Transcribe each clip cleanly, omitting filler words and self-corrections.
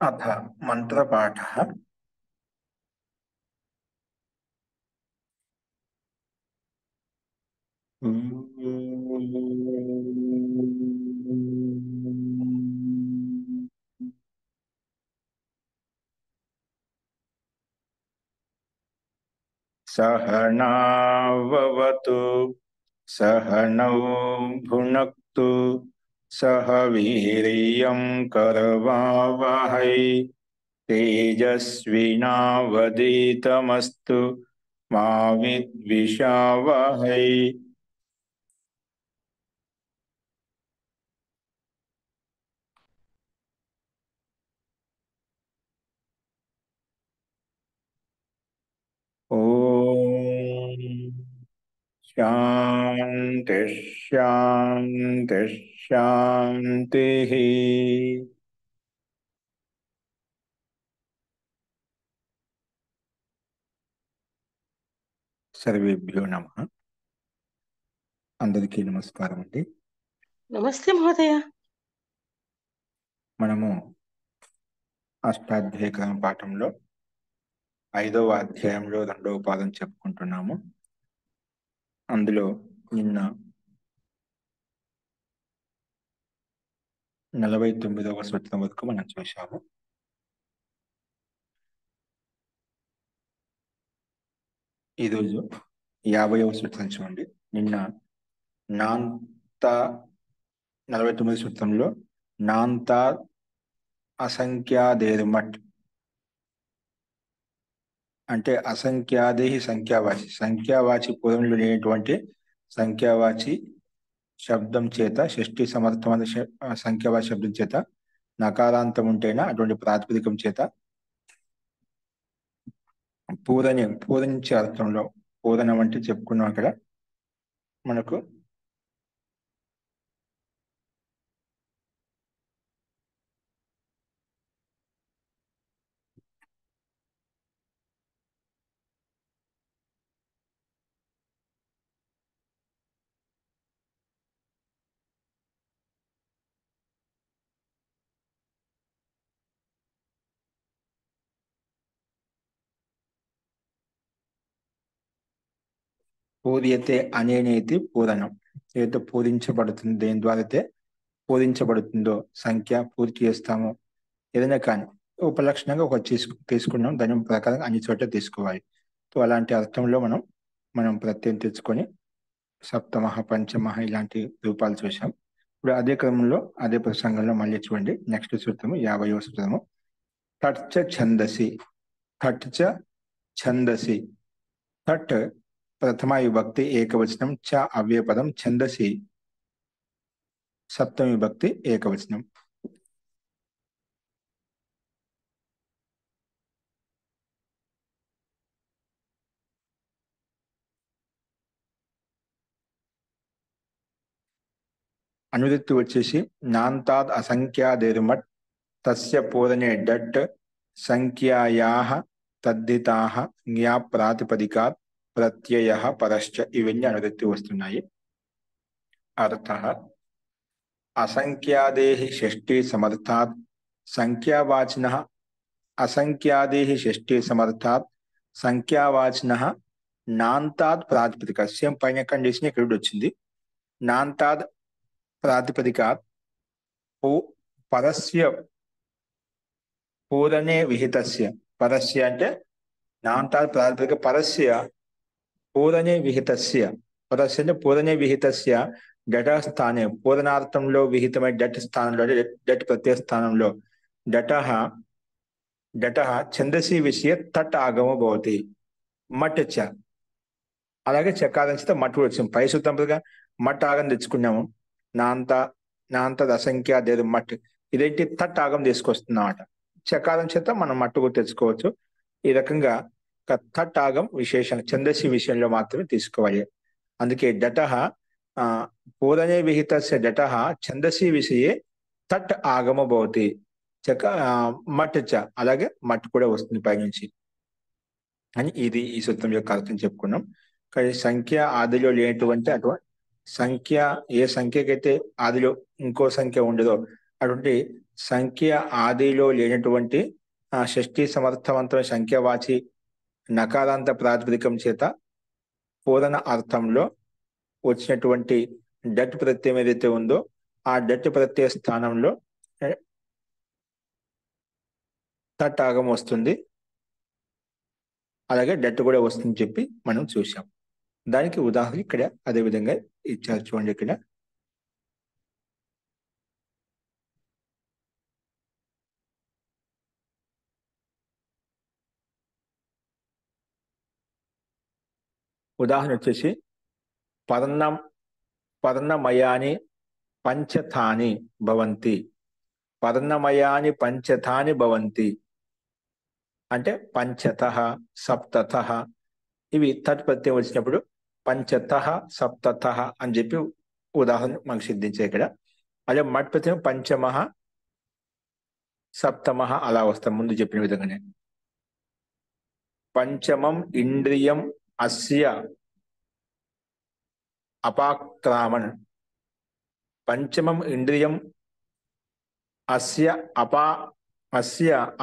अथ मंत्रपाठः। सहनाववतु सहनौ भुनक्तु सह वीर्यं करवावहै तेजस्विनावधीतमस्तु मा विद्विषावहै। ओम शांति शांति शांति। सर्वेभ्यो नमः। అందరికీ నమస్కారం అండి। నమస్తే మహోదయ। మనము అష్టాధ్యాయ పాఠంలో 5వ అధ్యాయంలో 2వ పాదం చెప్పుకుంటున్నాము। అందులో నిన్న 49వ సూత్రం వరకు మనం చూశాము। ఈరోజు 50వ సూత్రం చూడండి। నిన్న నాంత 49వ సూత్రంలో నాంత అసంఖ్యాదేర్మట్ అంటే అసంఖ్యాదే సంఖ్యావాచి, సంఖ్యావాచి పూర్వంలో లేనటువంటి సంఖ్యావాచి శబ్దం చేత, షష్ఠి సమర్థమైన సంఖ్యావాచి శబ్దం చేత నకారాంతం ఉంటేనా అటువంటి ప్రాతిపదికం చేత పూరించే అర్థంలో, పూరణం అంటే చెప్పుకున్నాం అక్కడ మనకు పూర్యతే అనేనేది పూరణం, ఏదైతే పూరించబడుతుంది, దేని ద్వారా అయితే పూరించబడుతుందో సంఖ్య పూర్తి చేస్తామో ఏదైనా కానీ ఉపలక్షణంగా ఒక తీసుకున్నాం, దాని ప్రకారం అన్ని చోట్ల తీసుకోవాలి। సో అలాంటి అర్థంలో మనం ప్రత్యయం తెచ్చుకొని సప్తమహ, పంచమహ ఇలాంటి రూపాలు చూసాం। ఇప్పుడు అదే క్రమంలో అదే ప్రసంగంలో మళ్ళీ చూడండి। నెక్స్ట్ సూత్రము 50వ సూత్రము తట్చ ఛందసి। తట్చ ఛందసి, తట్ ప్రథమ విభక్తి ఏకవచనం, చ అవ్యయపదం, ఛందసి సప్తమి విభక్తి ఏకవచనం। అనువృత్తి వచ్చేసి నాంతాద్ అసంఖ్యాదేరుమట్ తస్య పూరణే డట్ సంఖ్యాయాః తద్ధితాః జ్ఞా ప్రాతిపదికాత్ ప్రత్యయః పరశ్చ, ఇవన్నీ అనువృత్తి వస్తున్నాయి। అర్థః అసంఖ్యాదేః షష్ఠీ సమర్థాత్ సంఖ్యావాచినః, అసంఖ్యాదేః షష్ఠీ సమర్థాత్ సంఖ్యావాచినః నాంతాద్ ప్రాతిపదిక, సేమ్ పైన కండిషన్ ఇక్కడ వచ్చింది। నాంతాద్ ప్రాతిపదికాత్ పరస్య పూరణే విహితస్య, పరస్య అంటే నాంతాద్ ప్రాతిపదిక పరస్య పూరణే విహితస్య, పరస్య అంటే పూరణే విహితస్య డట స్థానే, పూరణార్థంలో విహితమైన డట్ స్థానంలో, డట్ ప్రత్యయ స్థానంలో డట ఛందసి విషయ తట్ ఆగమో భవతి మట్ చ, అలాగే చకారం చేత మట్ కూడా వచ్చింది। పై సూత్రంగా మట్ ఆగం తెచ్చుకున్నాము, నాంతద్ అసంఖ్యాదేరు మట్, ఇదేంటి తట్ ఆగం తీసుకొస్తున్నమాట। చకారం చేత మనం మట్టు కూడా తెచ్చుకోవచ్చు। ఈ రకంగా తట్ ఆగం విశేషం ఛందసి విషయంలో మాత్రమే తీసుకోవాలి। అందుకే డట పూరణే విహితస్య డట ఛందసి విషయే తట్ ఆగమ భవతి మట్ చ, అలాగే మట్ కూడా వస్తుంది పైనుంచి అని ఇది ఈ సూత్రం యొక్క అర్థం చెప్పుకున్నాం। కానీ సంఖ్య ఆదిలో లేనటువంటి అటువంటి సంఖ్య, ఏ సంఖ్యకైతే ఆదిలో ఇంకో సంఖ్య ఉండదో అటువంటి సంఖ్య ఆదిలో లేనటువంటి షష్ఠీ సమర్థవంతమైన సంఖ్యావాచి నకారాంత ప్రాతిపదికం చేత పూరణ అర్థంలో వచ్చినటువంటి డట్ ప్రత్యయం ఏదైతే ఉందో ఆ డట్ ప్రత్యయ స్థానంలో తట్ ఆగం వస్తుంది, అలాగే డట్ కూడా వస్తుందని చెప్పి మనం చూసాం. దానికి ఉదాహరణ ఇక్కడ అదే విధంగా ఇచ్చారు చూడండి. ఇక్కడ ఉదాహరణ వచ్చేసి పర్ణమయాని పంచథాని భవంతి. పర్ణమయాని పంచథాని భవంతి అంటే పంచతః సప్తతః, ఇవి తట్ ప్రత్యయం వచ్చినప్పుడు పంచతః సప్తతః అని చెప్పి ఉదాహరణ మనకు సిద్ధించాయి ఇక్కడ. అదే మట్ ప్రత్యయం పంచమః సప్తమః అలా వస్తాం ముందు చెప్పిన విధంగానే. పంచమం ఇంద్రియం అస్య అపాక్రామన్. పంచమం ఇంద్రియం అస్య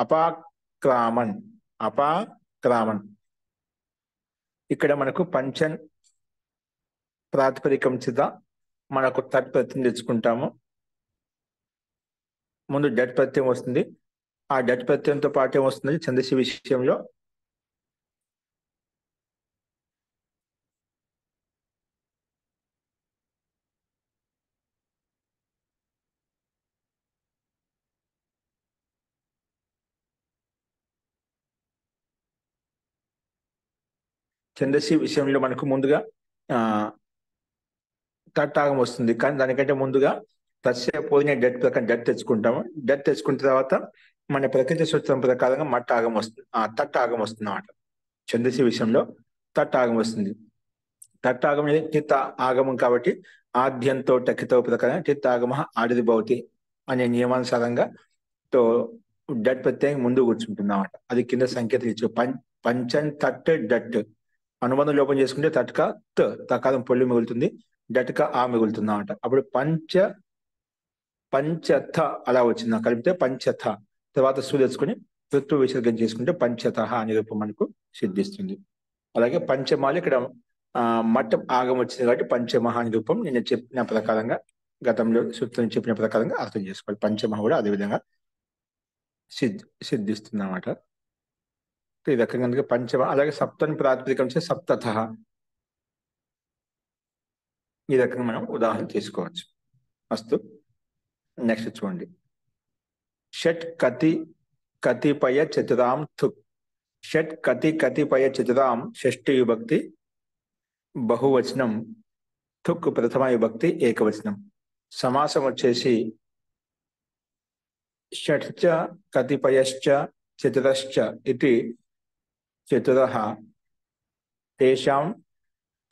అపాక్రామన్. ఇక్కడ మనకు పంచన్ ప్రాతిపదికం చేత మనకు తట్ ప్రత్యయం తెచ్చుకుంటాము. ముందు డట్ ప్రత్యయం వస్తుంది, ఆ డట్ ప్రత్యయంతో పాటు ఏమొస్తుంది ఛందస్సు విషయంలో మనకు ముందుగా తట్ ఆగం వస్తుంది, కానీ దానికంటే ముందుగా తస్య పోయిన డట్ ప్రకారం డట్ తెచ్చుకుంటాము. డట్ తెచ్చుకున్న తర్వాత మన ప్రకృతి సూత్రం ప్రకారంగా మట్ ఆగం వస్తుంది, తట్ ఆగం వస్తుంది అన్నమాట. ఛందస్సు విషయంలో తట్ ఆగం వస్తుంది. తట్ ఆగం అనేది టిత్ ఆగమం కాబట్టి ఆద్యంతో టకితో ప్రకారం టిత్ ఆగమ ఆడిది భవతి అనే నియమానుసారంగా తో డట్ ప్రత్యేక ముందు కూర్చుంటుంది అన్నమాట. అది కింద సంకేతం ఇచ్చు. పంచన్ తట్ డట్ అనుబంధం లోపం చేసుకుంటే తట్క తకారం పొల్లి మిగులుతుంది, డట్క ఆ మిగులుతుంది అన్నమాట. అప్పుడు పంచథ అలా వచ్చింది, కలిపితే పంచథ తర్వాత సు తెచ్చుకుని ఋతు విసర్గం చేసుకుంటే పంచత అనే రూపం మనకు సిద్ధిస్తుంది. అలాగే పంచమాలు ఇక్కడ మఠ ఆగం వచ్చింది కాబట్టి పంచమహ అనే రూపం నేను చెప్పిన ప్రకారంగా గతంలో సూత్రం చెప్పిన ప్రకారంగా అర్థం చేసుకోవాలి. పంచమహ కూడా అదేవిధంగా సిద్ధిస్తుంది అన్నమాట. ఈ రకంగా పంచమ. అలాగే సప్తని ప్రాతిపదికం సప్తథ, ఈ రకంగా మనం ఉదాహరణ తీసుకోవచ్చు. అస్తు నెక్స్ట్ చూడండి. షట్ కతిపయ చతురాం థుక్. షట్ కతిపయ చతురాం షష్ఠి విభక్తి బహువచనం, థుక్ ప్రథమ విభక్తి ఏకవచనం. సమాసం వచ్చేసి షట్చ కతిపయశ్చ చతురశ్చ ఇది చతురః తేషాం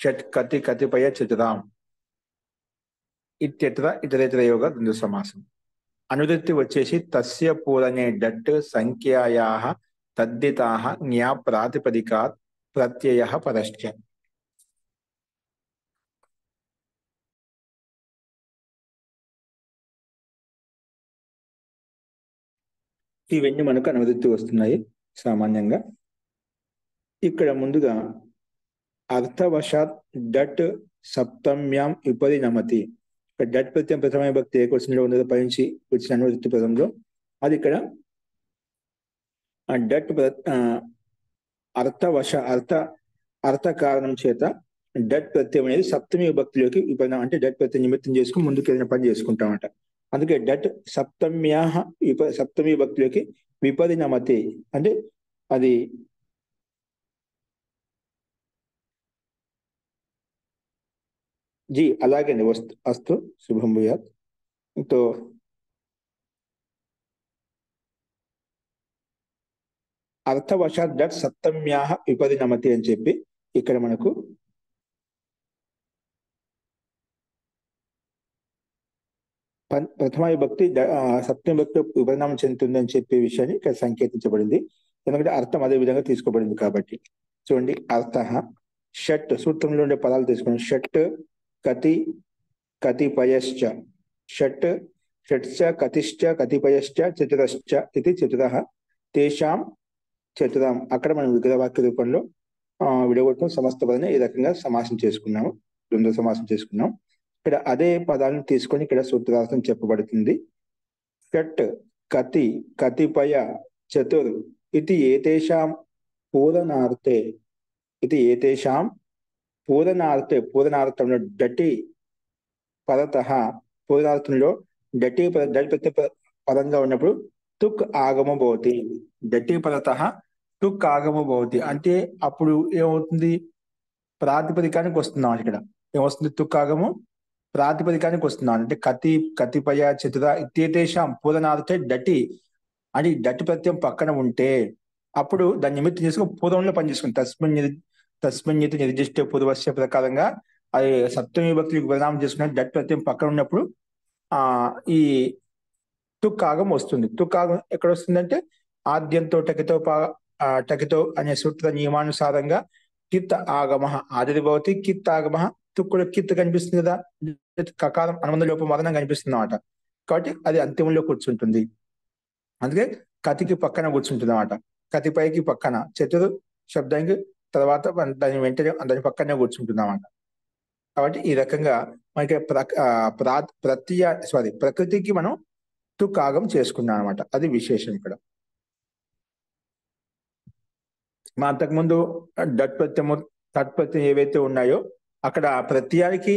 షట్ కతిపయ చతురాం ఇత్యత్ర ఇతరేతరయోగ ద్వంద్వ సమాసం. అనువృత్తి వచ్చేసి తస్య పూరణే డట్ సంఖ్యాయాః తద్దితాః జ్ఞా ప్రాతిపదికాత్ ప్రత్యయః పరశ్చ. ఇవన్నీ మనకు అనువృత్తి వస్తున్నాయి సామాన్యంగా. ఇక్కడ ముందుగా అర్థవశాత్ డట్ సప్తమ్యాం ఉపరి నమతి. డట్ ప్రత్యయం ప్రథమ విభక్తి ఏకవచనంలో ఉన్నది పయించి వచ్చిన అనువృత్తి పదంలో అది ఇక్కడ డట్ అర్థ కారణం చేత డట్ ప్రత్యయం అనేది సప్తమి విభక్తిలోకి విపరీతం అంటే డట్ ప్రత్యయం నిమిత్తం చేసుకుని ముందుకు ఏదైనా పని చేసుకుంటామట. అందుకే డట్ సప్తమి విభక్తిలోకి విపరిణమతి అంటే అది जी అలాగే అస్తు శుభం భూయాత్. తో అర్థవశాత్ డట్ సప్తమ్యాః విపరిణమతి అని చెప్పి ఇక్కడ మనకు ప్రథమ విభక్తి సప్తమి విభక్తి విపరిణామం చెందుతుంది అని చెప్పే విషయాన్ని ఇక్కడ సంకేతించబడింది. ఎందుకంటే అర్థం అదే విధంగా తీసుకోబడింది కాబట్టి. చూడండి, అర్థ షట్ సూత్రంలో ఉండే పదాలు తీసుకోండి. షట్ కతిపయశ్చ. షట్ షట్చ కతిశ్చ కతిపయశ్చ చతురశ్చ ఇది చతురః తేషాం చతురం. అక్కడ మనం విగ్రహవాక్య రూపంలో విడగొట్టడం సమస్త పదాన్ని ఈ రకంగా సమాసం చేసుకున్నాము, ద్వంద్వ సమాసం చేసుకున్నాం. ఇక్కడ అదే పదాలను తీసుకొని ఇక్కడ సూత్రార్థం చెప్పబడుతుంది. షట్ కతి కతిపయ చతుర్ ఇది ఏతేషాం పూరణార్థే, ఇది ఏతేషాం పూరణార్థే, పూరణార్థంలో డటి పదతః, పూరణార్థంలో డటి పదంగా ఉన్నప్పుడు తుక్ ఆగమ భవతి. డటి పదతః తుక్ ఆగమ భవతి అంటే అప్పుడు ఏమవుతుంది, ప్రాతిపదికానికి వస్తున్నాం. ఇక్కడ ఏమొస్తుంది, తుక్ ఆగము ప్రాతిపదికానికి వస్తున్నాం. అంటే కతి కతిపయ చతుర ఇత్యేతేషాం పూరణార్థే డటి అని డటి ప్రత్యయం పక్కన ఉంటే అప్పుడు దాన్ని నిమిత్తం చేసుకుని పూర్వంలో పనిచేసుకుని తస్మిన్యతి నిర్దిష్ట పూర్వస్య ప్రకారంగా అది సప్తమి విభక్తికి పరిణామం చేసుకుని డట్ ప్రత్యయం పక్కన ఉన్నప్పుడు ఈ తుక్కాగం వస్తుంది. తుక్కాగం ఎక్కడ వస్తుందంటే ఆద్యంతో టకితో అనే సూత్ర నియమానుసారంగా కిత్ ఆగమ ఆదిర్భవతి, కిత్ ఆగమ తుక్కుడు కిత్ కనిపిస్తుంది కదా, కకారం అనుబంధ లోపం వదనం కనిపిస్తుంది అన్నమాట. కాబట్టి అది అంతిమంలో కూర్చుంటుంది. అందుకే కతికి పక్కన కూర్చుంటుంది అన్నమాట. కతిపైకి పక్కన చతురు శబ్దానికి తర్వాత దాని వెంటనే దాని పక్కనే కూర్చుంటుంది అన్నమాట. కాబట్టి ఈ రకంగా మనకి ప్రకృతికి మనం తుకాగం చేసుకున్నాం అనమాట. అది విశేషం ఇక్కడ. మా అంతకుముందు డట్ ప్రత్యయము తట్ ప్రత్యయం ఏవైతే ఉన్నాయో అక్కడ ప్రత్యయానికి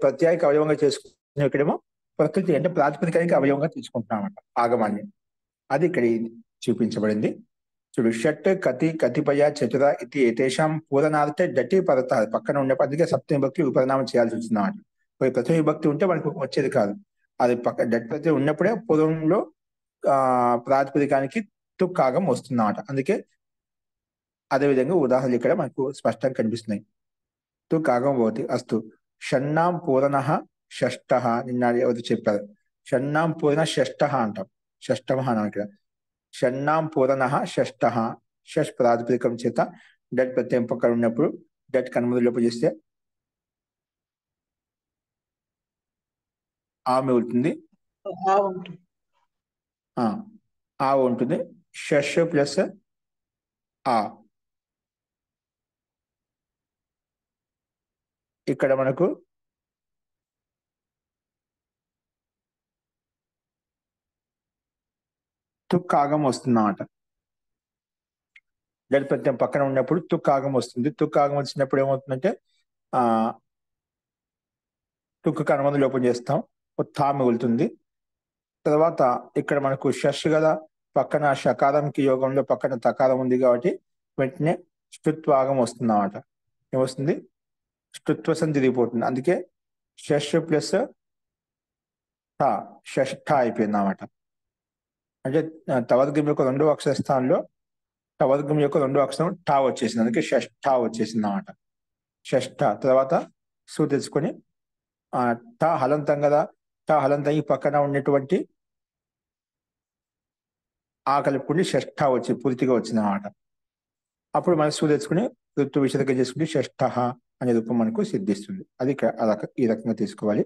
ప్రత్యయానికి అవయవంగా చేసుకునే ఇక్కడేమో ప్రకృతి అంటే ప్రాతిపదికానికి అవయవంగా తీసుకుంటున్నాం అన్నమాట ఆగమాన్ని. అది ఇక్కడ చూపించబడింది. చూడు, షట్ కతి కతిపయ చతుర ఇది ఏతేషాం పూరణార్థే డటి పరత పక్కన ఉండే అందుకే సప్తమి విభక్తి ఉపరిణామం చేయాల్సి వచ్చింది అన్నమాట. ప్రథమ విభక్తి ఉంటే మనకు వచ్చేది కాదు. అది డట్ ప్రతి ఉన్నప్పుడే పూర్వంలో ప్రాతిపదికానికి తుక్కాగం వస్తుంది అన్నమాట. అందుకే అదేవిధంగా ఉదాహరణలు ఇక్కడ మనకు స్పష్టంగా కనిపిస్తున్నాయి. తుక్కాగం భవతి. అస్తు షణ్ణాం పూర్ణ షష్ఠ, నిన్న ఎవరు చెప్పారు, షణ్ణాం పూర్ణ షష్ఠ అంటాం, షష్టమ అన్నాం ఇక్కడ. షణ్ణాం పూర్ణ షష్ఠ, షష్ ప్రాతిపదికం చేత డట్ ప్రత్యయం పక్కన ఉన్నప్పుడు డట్ కనుమతి లోపు చేస్తే ఆ మిగులుతుంది, ఆ ఉంటుంది. షష్ ప్లస్ ఆ. ఇక్కడ మనకు తుక్కాగం వస్తుంది అన్నమాట. డట్ ప్రత్యయం పక్కన ఉన్నప్పుడు తుక్కాగం వస్తుంది. తుక్కాగం వచ్చినప్పుడు ఏమవుతుందంటే తుక్కు అనుబంధం లోపం చేస్తాం, తా మిగులుతుంది. తర్వాత ఇక్కడ మనకు షష్ కదా, పక్కన షకారంకి యోగంలో పక్కన తకారం ఉంది కాబట్టి వెంటనే ష్టుత్వాగం వస్తుంది అన్నమాట. ఏమొస్తుంది, ష్టుత్వసం తిరిగిపోతుంది. అందుకే షష్ ప్లస్ ఠా, షష్ఠ అయిపోయింది అన్నమాట. అంటే తవర్గం యొక్క రెండో అక్షర స్థానంలో తవర్గం యొక్క రెండో అక్షరం ఠా వచ్చేసింది, అందుకే షష్ఠ వచ్చేసింది అన్నమాట. షష్ఠ తర్వాత సు తెచ్చుకొని ఠ హలంతం కదా, ఠ హలంతం ఈ పక్కన ఉన్నటువంటి ఆ కలుపుకుని షష్ఠ వచ్చి పూర్తిగా వచ్చింది అన్నమాట. అప్పుడు మనం సు తెచ్చుకుని ఋతు విషయంగా చేసుకుంటే షష్ఠ అనే రూపం మనకు సిద్ధిస్తుంది. అది ఈ రకంగా తీసుకోవాలి.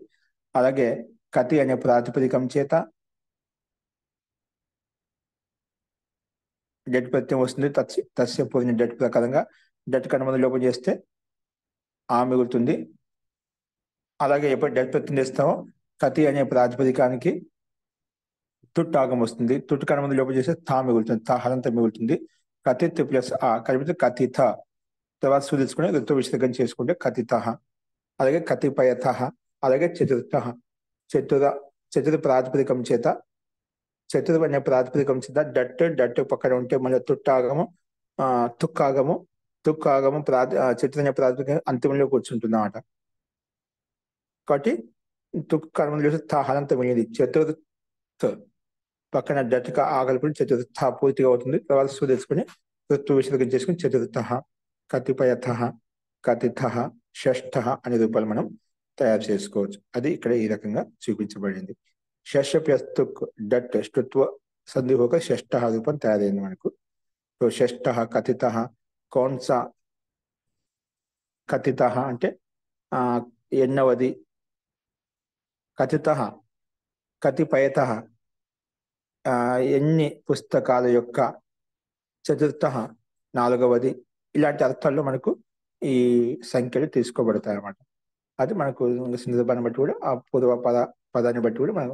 అలాగే కతి అనే ప్రాతిపదికం చేత డట్ ప్రత్యయం వస్తుంది. తస్య పూర్ణ డట్ ప్రకారంగా డట్ కనుమతి లోపం చేస్తే ఆ మిగులుతుంది. అలాగే ఎప్పుడు డట్ ప్రత్యయం చేస్తామో కతి అనే ప్రాతిపదికానికి తుట్టాగం వస్తుంది. తుట్టు కనుమతి లోపం చేస్తే తా మిగులుతుంది, తా హలంత మిగులుతుంది. కతిత్ ప్లస్ ఆ కలిపితే కథిత. తర్వాత సు తీసుకుని ఋతు విసర్గం చేసుకుంటే కథిత. అలాగే కతిపయత, అలాగే చతుర్థ. చతుర ప్రాతిపదికం చేత చతుర్ అనే ప్రాతిపదికం చేత డట్ పక్కన ఉంటే మళ్ళీ తుక్కాగము చతుర్ అనే ప్రాతిపదికం అంతిమంలో కూర్చుంటుంది అన్నమాట. కాబట్టి తుక్ కర్మలు చూస్తే తా హలంత మిగిలింది. చతుర్థ పక్కన డట్గా ఆకలిపడి చతుర్థ పూర్తిగా అవుతుంది. తర్వాత సు తెచ్చుకుని ఋతు విసర్గం చేసుకుని చతుర్థ, కతిపయత, కథిత, షష్ఠ అనే రూపాలు మనం తయారు చేసుకోవచ్చు. అది ఇక్కడ ఈ రకంగా చూపించబడింది. షష్ ప్లస్ తుక్ డట్ ష్టుత్వ సంధి ఒక షష్ఠ రూపం తయారైంది మనకు. సో షష్ఠ కథిత, కౌన్సా కథిత అంటే ఎన్నవది, కథిత కతిపయత ఎన్ని పుస్తకాల యొక్క, చతుర్థ నాలుగవది. ఇలాంటి అర్థాల్లో మనకు ఈ సంఖ్యలు తీసుకోబడతాయి అన్నమాట. అది మనకు సందర్భాన్ని బట్టి కూడా ఆ పూర్వ పదాన్ని బట్టి కూడా మనం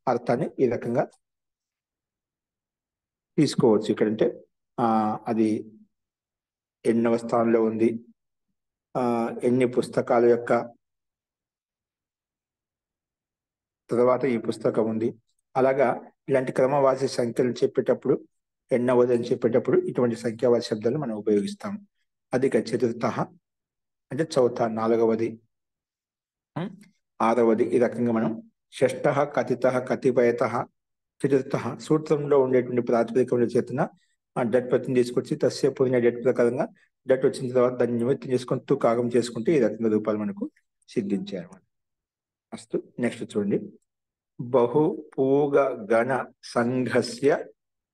అర్థాన్ని ఈ రకంగా తీసుకోవచ్చు. ఇక్కడంటే అది ఎన్నవ స్థానంలో ఉంది, ఎన్ని పుస్తకాల యొక్క తర్వాత ఈ పుస్తకం ఉంది. అలాగా ఇలాంటి క్రమవాసి సంఖ్యలు చెప్పేటప్పుడు, ఎన్నవది అని చెప్పేటప్పుడు ఇటువంటి సంఖ్యావాసి శబ్దాలు మనం ఉపయోగిస్తాం. అధిక చతుర్థ అంటే చౌథ నాలుగవది, ఆరవది. ఈ రకంగా మనం షష్ఠ కథిత కతిపయత చతుర్థ సూత్రంలో ఉండేటువంటి ప్రాతిపదికముల చేతన డట్ ప్రతిని తీసుకొచ్చి తస్య పూర్ణ డట్ ప్రకారంగా డట్ వచ్చిన తర్వాత దాన్ని నిమిత్తం చేసుకొని తుకాగం చేసుకుంటే ఈ రకంగా రూపాలు మనకు సిద్ధించాయి అన్నమాట. అస్తు. నెక్స్ట్ చూడండి, బహు పూగ గణ సంఘస్య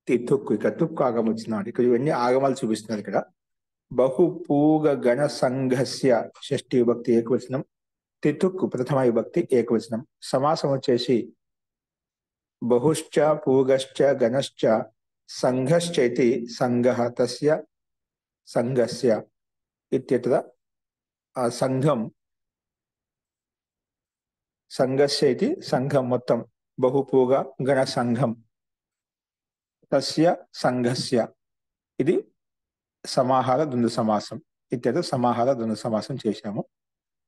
తితుక్కు. ఇక తుక్కు ఆగం వచ్చినాడు. ఇక్కడ ఇవన్నీ ఆగమాలు చూపిస్తున్నారు. ఇక్కడ బహు పూగ గణ సంఘస్య షష్ఠి విభక్తి ఏకవచనం, తితుక్కు ప్రథమ విభక్తి ఏకవచనం. సమాసం వచ్చేసి బహుశ్చ పూగశ్చ గణశ్చ సంఘశ్చైతి సంఘః తస్య సంఘస్య ఇత్యత్ర సంఘం సంఘస్య ఇది సంఘం మొత్తం బహుపూగ గణ సంఘం తస్య సంఘస్య ఇది సమాహార ద్వంద్వ సమాసం. ఇత్యర్థ సమాహార ద్వంద్వ సమాసం చేశాము.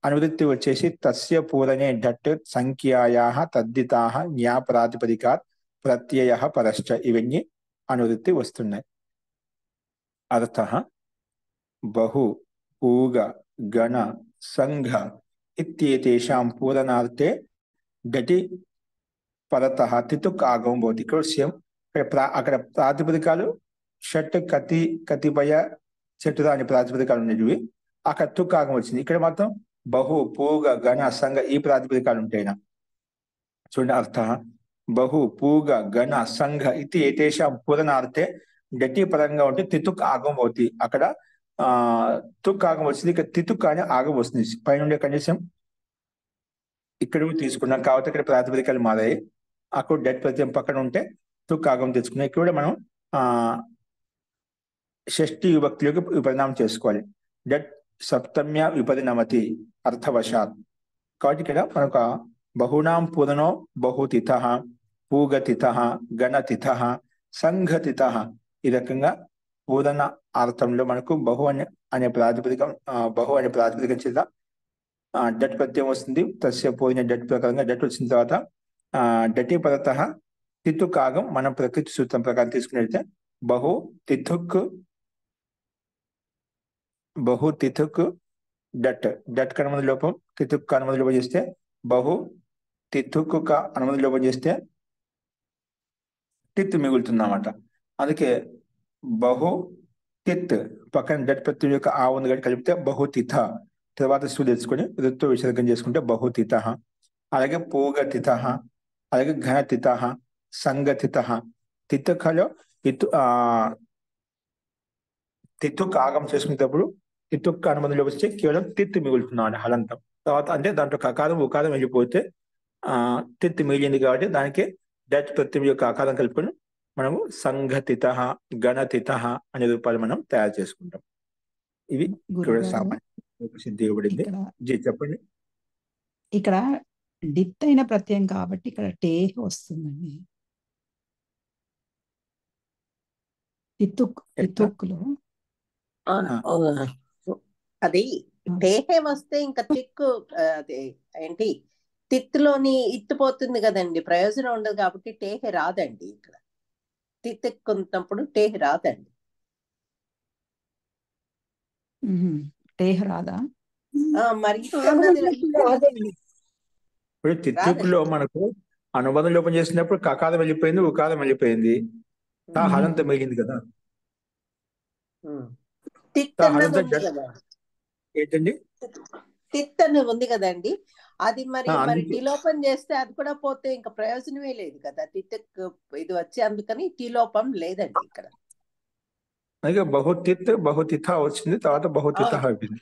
అనువృత్తి వచ్చేసి తస్య పూరణే డట్ సంఖ్యాయాః తద్దితాః జ్ఞా ప్రాతిపదికాత్ ప్రత్యయః పరశ్చ. ఇవన్నీ అనువృత్తి వస్తున్నాయి. అర్థః బహు పూగ గణ సంఘ ఇత్యేతేషాం పూరణార్థే గటి పరతః తితుక్ ఆగమం భవతి. ఇక్కడ సేమ్ అక్కడ ప్రాతిపదికాలు షట్ కతి కతిపయ చతుర అనే ప్రాతిపదికాలు ఉండేవి. అక్కడ తుక్ ఆగం వచ్చింది. ఇక్కడ మాత్రం బహు పూగ గణ సంఘ ఈ ప్రాతిపదికాలు ఉంటాయినా. చూడండి, అర్థ బహు పూగ గణ సంఘ ఇది ఏతేషాం పూరణార్థే గట్టి పరంగా ఉంటే తితుక్ ఆగం అవుతుంది. అక్కడ తుక్ ఆగం వచ్చింది, ఇక్కడ తితుక్ అనే ఆగం వస్తుంది. పైన కండిషన్ ఇక్కడ తీసుకున్నాం కాబట్టి ఇక్కడ ప్రాతిపదికలు మారాయి. అక్కడ డట్ ప్రత్యయం పక్కన ఉంటే తుక్ ఆగం తెచ్చుకున్నాం. ఇక్కడ మనం షష్ఠి విభక్తిలోకి విపరిణామం చేసుకోవాలి. డట్ సప్తమ్య విపరిణమతి అర్థవశాత్. కాబట్టి ఇక్కడ మనకు బహునాం పూర్ణో బహుతిథ పూగతిథ గణతిథ సంఘతిథ ఈ రకంగా పూర్ణ అర్థంలో మనకు బహు అనే ప్రాతిపదికం చేత డట్ ప్రత్యయం వస్తుంది. తస్య పోయిన డట్ ప్రకారంగా డట్ వచ్చిన తర్వాత డటి పరత తితుక్ ఆగం మనం ప్రకృతి సూత్రం ప్రకారం తీసుకున్నట్లయితే బహు తితుక్ డట్ అనుమతి లోపం తితుక్ అనుమతి లోపం చేస్తే బహు తితుక్ అనుమతి లోపం చేస్తే తిత్ మిగులుతుంది అన్నమాట. అందుకే బహు తిత్ పక్కన డట్ ప్రత్యయం యొక్క ఆ ఉంది గడి కలిపితే బహుతిథ, తర్వాత సు తెచ్చుకొని ఋతు విసర్గం చేసుకుంటే బహుతిథ. అలాగే పూగతిథ, అలాగే ఘనతిథ, సంగతిథ. తితుకలో తితుక్ ఆగం చేసుకునేటప్పుడు తితుక్ అనుమతిలో వస్తే కేవలం తిత్ మిగులుతున్నాడు హలంతం. తర్వాత అంటే దాంట్లో కకారం ఉకారం వెళ్ళిపోతే తిత్ మిగిలింది కాబట్టి దానికి డట్ ప్రత్యయం యొక్క ఆకారం కలుపుకొని మనము సంఘతిథ గణతిథ అనే రూపాలు మనం తయారు చేసుకుంటాం. ఇవి సామాన్య సిద్ధి ఇవ్వబడింది. చెప్పండి. ఇక్కడ డిత్ అయిన ప్రత్యయం కాబట్టి ఇక్కడ టేహ్ వస్తుందండి. తితుక్లో అది టేహే వస్తే ఇంకా తిక్కు అది ఏంటి తిత్తులోని ఇత్తుపోతుంది కదండి, ప్రయోజనం ఉండదు కాబట్టి టేహే రాదండి. ఇక్కడ తిత్తుకున్నప్పుడు టేహే రాదండి. టేహ్ రాదా? మరి ఇప్పుడు తిత్తుకులో మనకు అనుబంధం లోపం చేసినప్పుడు కకారం వెళ్ళిపోయింది, ఉకారం వెళ్ళిపోయింది, హలంత మిగిలింది కదా. ఏంటండి తిత్ అని ఉంది కదండి, అది మరి టీలోపం చేస్తే అది కూడా పోతే ఇంకా ప్రయోజనమే లేదు కదా. తిత్ ఇది వచ్చి అందుకని టీలోపం లేదండి ఇక్కడ. అలాగే బహుతిథ వచ్చింది, తర్వాత బహుతిథ అయిపోయింది.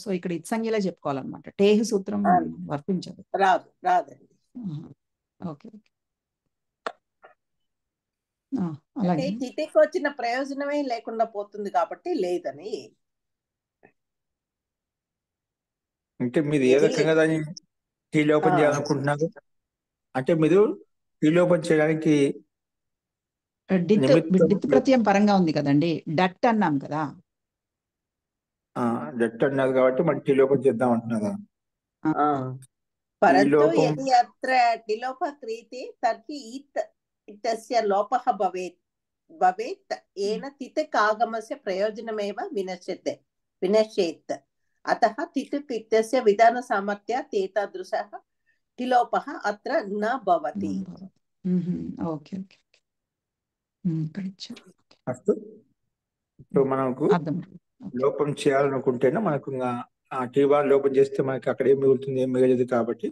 సో ఇక్కడ ఇత్సంగిలా చెప్పుకోవాలన్నమాట. టేహ్ సూత్రం వర్తించదు, రాదండి. ఓకే ఆ, అంటే అలాగే తిథికి వచ్చిన ప్రయోజనమే లేకుండా పోతుంది కాబట్టి లేదని. అంటే మీరు ఏ ఇది రకంగా దాన్ని టీలోపం చేయాలనుకుంటున్నారు? అంటే మీరు టీలోపం చేయడానికి డిత్ నిమిత్తం డిత్ ప్రత్యయం పరంగా ఉంది కదండి, డట్ అన్నాం కదా. జట్టు అన్నారు కాబట్టి మరి టీలోపం చేద్దాం అంటున్నారా? పరంతు టీలోపం యది అత్ర టిలోప క్రియతే తర్హి ఇతస్య లోపః భవేత్ ఏన తిథిక్ ఆగమస్య ప్రయోజనమేవ వినశ్యేత్. అతః తిథిక్ ఇత్యస్య విధాన సామర్థ్యాత్ ఏతాదృశः టిలోపः అత్ర న భవతి. ఓకే ఓకే ఇక్కడ ఇచ్చారు. అస్తు. ఇప్పుడు మనకు అర్థం. లోపం చేయాలనుకుంటేనే మనకు ఆ టీ బార్ లోపం చేస్తే మనకి అక్కడ ఏం మిగులుతుంది, ఏం మిగలదు. కాబట్టి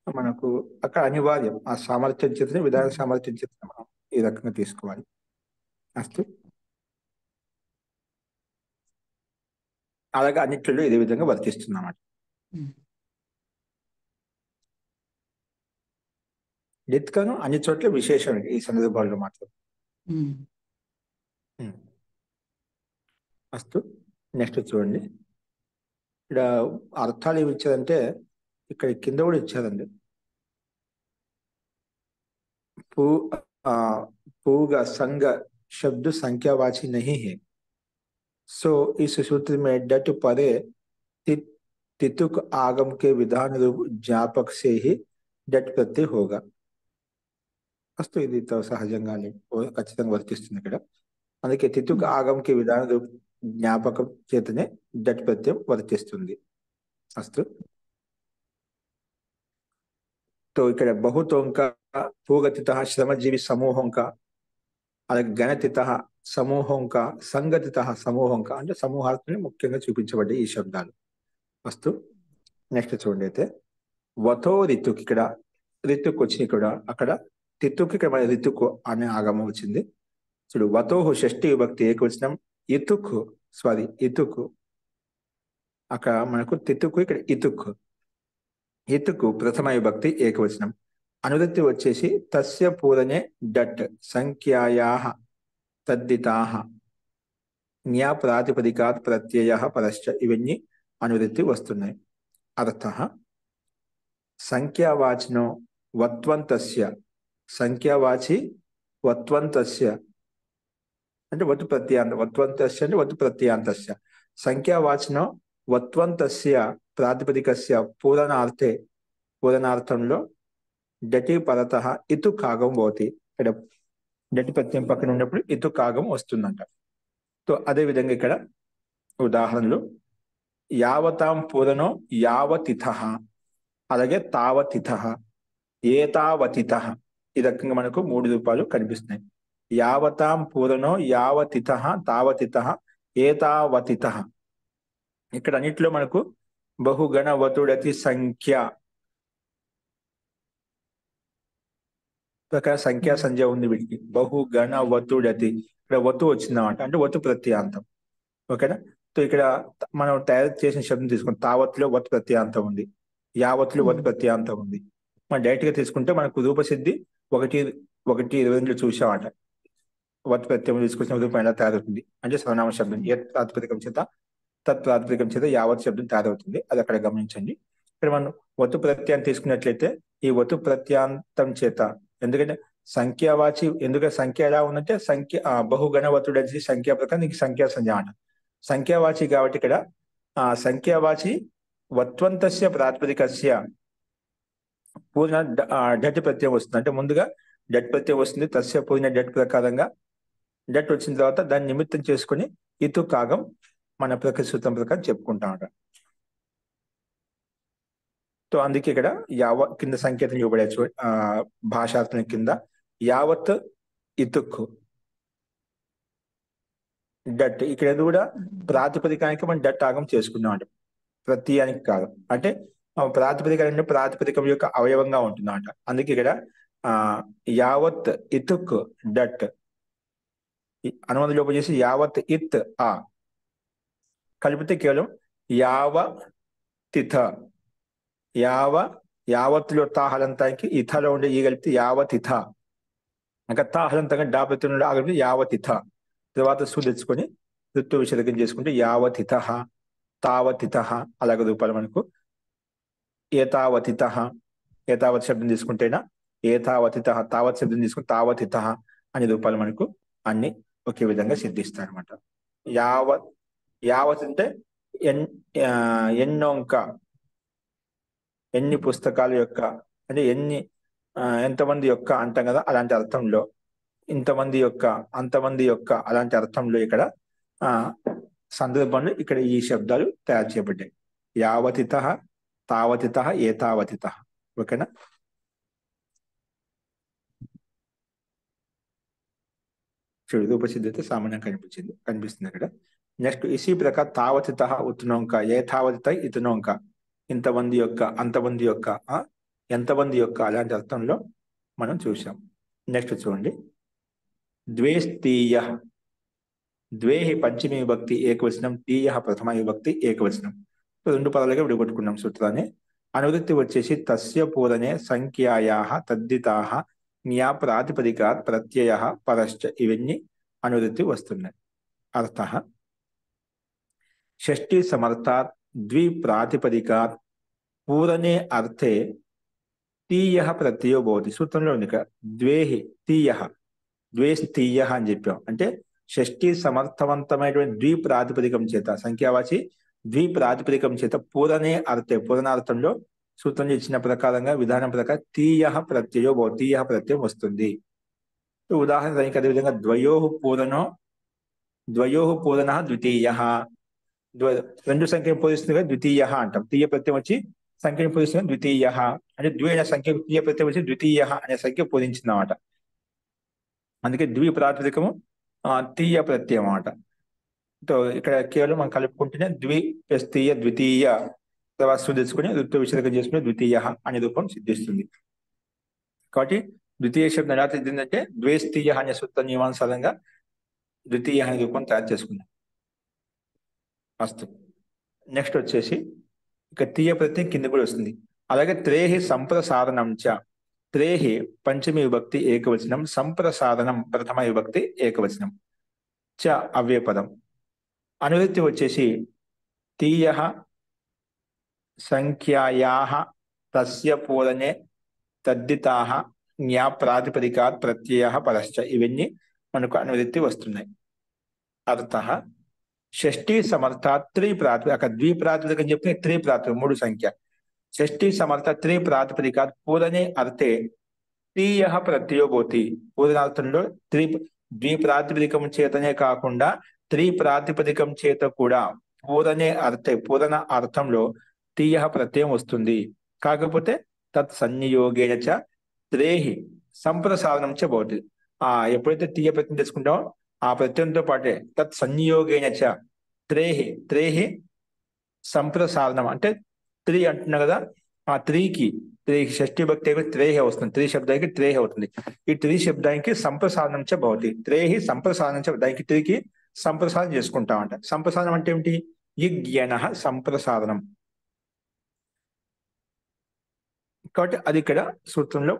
మనకు అక్కడ అనివార్యం ఆ సామర్థ్యం చేతనే, విధాన సామర్థ్యం చేతనే మనం ఈ రకంగా తీసుకోవాలి. అస్తు. అలాగే అన్నిట్లో ఇదే విధంగా వర్తిస్తున్నమాట. డిత్కను అన్ని చోట్ల విశేషం ఈ సందర్భాల్లో మాత్రం. అస్తు. నెక్స్ట్ చూడండి, ఇక్కడ అర్థాలు ఏమి ఇచ్చారంటే ఇక్కడ కింద కూడా ఇచ్చారండి. पूगा संग शब्द संख्यावाची नहीं है, सो इस सूत्र में डट परे तितुक आगम के विधान रूप ज्ञापक से ही डट प्रत्यय होगा. अस्तु ఇది సహజంగానే ఖచ్చితంగా వర్తిస్తుంది ఇక్కడ. అందుకే తితుక్ ఆగంకి విధాన రూప జ్ఞాపకం చేతనే డట్ ప్రత్యయం వర్తిస్తుంది. అస్తు. तो ఇక్కడ బహుతోంక పూగతిత శ్రమజీవి సమూహంక, అలాగే గణతిత సమూహంక, సంగతిత సమూహంక అంటే సమూహార్థాన్ని ముఖ్యంగా చూపించబడ్డాయి ఈ శబ్దాలు. వస్తు. నెక్స్ట్ చూడండి, అయితే వతో రితుక్, ఇక్కడ రితుక్ వచ్చింది, ఇక్కడ అక్కడ తితుక్, ఇక్కడ మన రితుక్ అనే ఆగమం వచ్చింది. చూడు, వతోహు షష్ఠి విభక్తి ఏకవచనం, ఇతుక్ ఇతుక్, అక్కడ మనకు తితుక్, ఇక్కడ ఇతుక్. ఇతుకు ప్రథమ విభక్తి ఏకవచనం. అనువృత్తి వచ్చేసి తస్య పూరణే డట్ సంఖ్యాయాః తద్దితాః జ్ఞా ప్రాతిపదికాత్ ప్రత్యయః పరశ్చ, ఇవన్నీ అనువృత్తి వస్తున్నాయి. అర్థః సంఖ్యావాచినో వత్వంతస్య, సంఖ్యావాచి వత్వంతస్య అంటే వతు ప్రత్యాంత, వత్వంతస్య అంటే వతు ప్రత్యాంతస్య, సంఖ్యావాచినో వత్వంతస్య ప్రాతిపదికస్య పూరణార్థే, పూరణార్థంలో డటి పరతః ఇతు కాగం భవతి. ఇక్కడ డటి ప్రత్యయం పక్కన ఉన్నప్పుడు ఇతు కాగం వస్తుందంట. సో అదే విధంగా ఇక్కడ ఉదాహరణలు యావతాం పూరణో యావతిథః, అలాగే తావతిథః, ఏతావతిథః, ఈ రకంగా మనకు 3 రూపాలు కనిపిస్తున్నాయి. యావతాం పూరణో యావతిథః, తావతిథః, ఏతావతిథః. ఇక్కడ అన్నిట్లో మనకు బహుగణ వతుడతి సంఖ్య ప్రకారం సంఖ్యా సంజ్ఞ ఉంది వీటికి. బహుగణ వతుడతి, ఇక్కడ వతు వచ్చిందన్నమాట, అంటే వతు ప్రత్యాంతం. ఓకేనా. సో ఇక్కడ మనం తయారు చేసిన శబ్దం తీసుకుంటాం, తావత్లో వతు ప్రత్యాంతం ఉంది, యావత్లో వతు ప్రత్యాంతం ఉంది. మనం డైరెక్ట్ గా తీసుకుంటే మనకు రూపసిద్ధి 1:1:22 చూసామాట. వతు ప్రత్యయం తీసుకొచ్చిన రూపం ఎలా తయారవుతుంది అంటే సర్వనామ శబ్దం ఏ ప్రాతిపదికం చేత తత్ప్రాతిపదికం చేత యావత్ శబ్దం తయారవుతుంది. అది అక్కడ గమనించండి. ఇక్కడ మనం వతు ప్రత్యయం తీసుకున్నట్లయితే ఈ వతు ప్రత్యాంతం చేత, ఎందుకంటే సంఖ్యావాచి, ఎందుకంటే సంఖ్య ఎలా ఉందంటే సంఖ్య బహుగణవతుడు అనేసి సంఖ్యా ప్రకారం నీకు సంఖ్యా సంజ్ఞ అంట. సంఖ్యావాచి కాబట్టి ఇక్కడ సంఖ్యావాచి వత్వంతస్య ప్రాతిపదికస్య పూర్ణ డట్ ప్రత్యయం వస్తుంది. అంటే ముందుగా డట్ ప్రత్యయం వస్తుంది, తస్య పూర్ణ డట్ ప్రకారంగా డట్ వచ్చిన తర్వాత దాన్ని నిమిత్తం చేసుకుని ఇతు కాగం మన ప్రకృతి సూత్రం ప్రకారం చెప్పుకుంటామట. సో అందుకే ఇక్కడ కింద సంకేతం ఇవ్వబడే భాషార్థం కింద యావత్ ఇతుక్ డట్, ఇక్కడ కూడా ప్రాతిపదికానికి మనం డట్ ఆగం చేసుకున్నాం అంట, ప్రత్యయానికి కాదు. అంటే ప్రాతిపదిక అంటే ప్రాతిపదికం యొక్క అవయవంగా ఉంటుందంట. అందుకే ఇక్కడ యావత్ ఇతుక్ డట్ అనుబంధ లోపం చేసి యావత్ ఇత్ ఆ కలిపితే కేవలం యావ తిథ, యావ యావత్తులో తాహలంతానికి ఇథలో ఉండే ఈ కలిపితే యావత్ ఇథ. ఇంకా తాహలంతంగా డాబెత్తులో ఉండే ఆ కలిపి యావత్ ఇథ. తర్వాత సు తెచ్చుకొని ఋతు విసర్గం చేసుకుంటే యావత్ ఇథ, తావత్ ఇథ. అలాగే రూపాలు మనకు ఏతావత్ ఇథ. ఏతావత్ శబ్దం తీసుకుంటేనా ఏతావత్ ఇథ, తావత్ శబ్దం తీసుకుంటే తావత్ ఇథ అనే రూపాలు మనకు అన్ని ఒకే విధంగా సిద్ధిస్తాయి అనమాట. యావత్ యావత్ అంటే ఎన్నోంక, ఎన్ని పుస్తకాల యొక్క అంటే ఎంతమంది యొక్క అంటాం కదా, అలాంటి అర్థంలో ఇంతమంది యొక్క, అంతమంది యొక్క అలాంటి అర్థంలో ఇక్కడ సందర్భంలో ఇక్కడ ఈ శబ్దాలు తయారు చేయబడ్డాయి. యావతిత, తావతిత, ఏతావతిత. ఓకేనా? చూడు రూపసిద్ధత సామాన్యంగా కనిపిస్తుంది అక్కడ. నెక్స్ట్ ఇసి ప్రకారం తావతిత ఉత్నోంక, ఏతావతిత ఇతనోంక. ఇంతమంది యొక్క, అంతమంది యొక్క, ఎంతమంది యొక్క అలాంటి అర్థంలో మనం చూసాం. నెక్స్ట్ చూడండి, ద్వేస్తీయ. ద్వేహి పంచమీ విభక్తి ఏకవచనం, తీయ ప్రథమ విభక్తి ఏకవచనం. రెండు పదాలుగా విడగొట్టుకున్నాం సూత్రాన్ని. అనువృత్తి వచ్చేసి తస్య పూరనే సంఖ్యాయా తద్దితాః జ్ఞా ప్రాతిపదికాత్ ప్రత్యయ పరశ్చ. ఇవన్నీ అనువృత్తి వస్తున్నాయి. అర్థ షష్ఠీ సమర్థాత్ ద్వి ప్రాతిపదికాత్ పూరనే అర్థే తీయ ప్రత్యయో భవతి. సూత్రంలో ఉంది ద్వేహి తీయ, ద్వేస్తీయ అని చెప్పాం. అంటే షష్ఠీ సమర్థవంతమైనటువంటి ద్వి ప్రాతిపదికం చేత, సంఖ్యావాచి ద్వి ప్రాతిపదికం చేత పూరనే అర్థే, పూర్ణార్థంలో సూత్రం ఇచ్చిన ప్రకారంగా విధానం ప్రకారం తీయ ప్రత్యయో భవతి, తీయ ప్రత్యయం వస్తుంది. ఉదాహరణ అదేవిధంగా ద్వయోః పూరణ ద్వితీయ. రెండు సంఖ్యను పూజిస్తుంది ద్వితీయ అంటాం. తీయ ప్రత్యయం వచ్చి సంఖ్యను పూజిస్తుంది ద్వితీయ. అంటే ద్వైన సంఖ్య తీయ ప్రత్యయం వచ్చి ద్వితీయ అనే సంఖ్య పూజించింది అన్నమాట. అందుకే ద్వి ప్రాతిపదికము తీయ ప్రత్యయం అన్నమాట. ఇక్కడ కేవలం మనం కలుపుకుంటేనే ద్వి ప్లస్ తీయ ద్వితీయ, తర్వాత తెచ్చుకుని ఋతు విసర్గం చేసుకుని ద్వితీయ అనే రూపం సిద్ధిస్తుంది. కాబట్టి ద్వితీయ శబ్దం ఎలా సిద్ధిందంటే ద్వేస్తీయ అనే సూత్ర నియమానుసారంగా ద్వితీయ అనే రూపం తయారు చేసుకున్నాం. అస్తు. నెక్స్ట్ వచ్చేసి ఇక తీయ ప్రత్యయం కింద కూడా వస్తుంది. అలాగే త్రేహి సంప్రసారణం చ. త్రేహి పంచమి విభక్తి ఏకవచనం, సంప్రసారణం ప్రథమ విభక్తి ఏకవచనం, చ అవ్యపదం. అనువృత్తి వచ్చేసి తీయ సంఖ్యాయాః తస్య పూరణే తద్దితాః జ్ఞా ప్రాతిపదికాత్ ప్రత్యయ పరశ్చ. ఇవన్నీ మనకు అనువృత్తి వస్తున్నాయి. అర్థ షష్ఠీ సమర్థాత్ త్రి ప్రాతిపదిక, ద్వి ప్రాతిపదికం చెప్తే త్రి ప్రాతిపదిక మూడు సంఖ్య. షష్ఠీ సమర్థ త్రి ప్రాతిపదికాత్ పూరణే అర్థే తీయ ప్రత్యయో భవతి. పూర్ణార్థంలో ద్వి ప్రాతిపదికం చేతనే కాకుండా త్రి ప్రాతిపదికం చేత కూడా పూరణే అర్థే, పూరణ అర్థంలో తీయ ప్రత్యయం వస్తుంది. కాకపోతే తత్ సన్నియోగేన చ త్రేహి సంప్రసారణం చ భవతి. ఎప్పుడైతే తీయ ప్రత్యయం తెచ్చుకుంటామో ఆ ప్రత్యయంతో పాటే తత్ సన్నియోగేన చ త్రేహి సంప్రసారణం అంటే త్రి అంటున్నా కదా, ఆ త్రీకి షష్ఠీ భక్తి త్రేహి వస్తుంది. త్రి శబ్దానికి త్రేహి అవుతుంది. ఈ త్రి శబ్దానికి సంప్రసారణం చ భవతి. త్రేహి సంప్రసారణం చ, దానికి త్రికి సంప్రసారం చేసుకుంటామంట. సంప్రసారణం అంటే ఏమిటి? యజ్ఞ సంప్రసారణం. కాబట్టి అది ఇక్కడ సూత్రంలో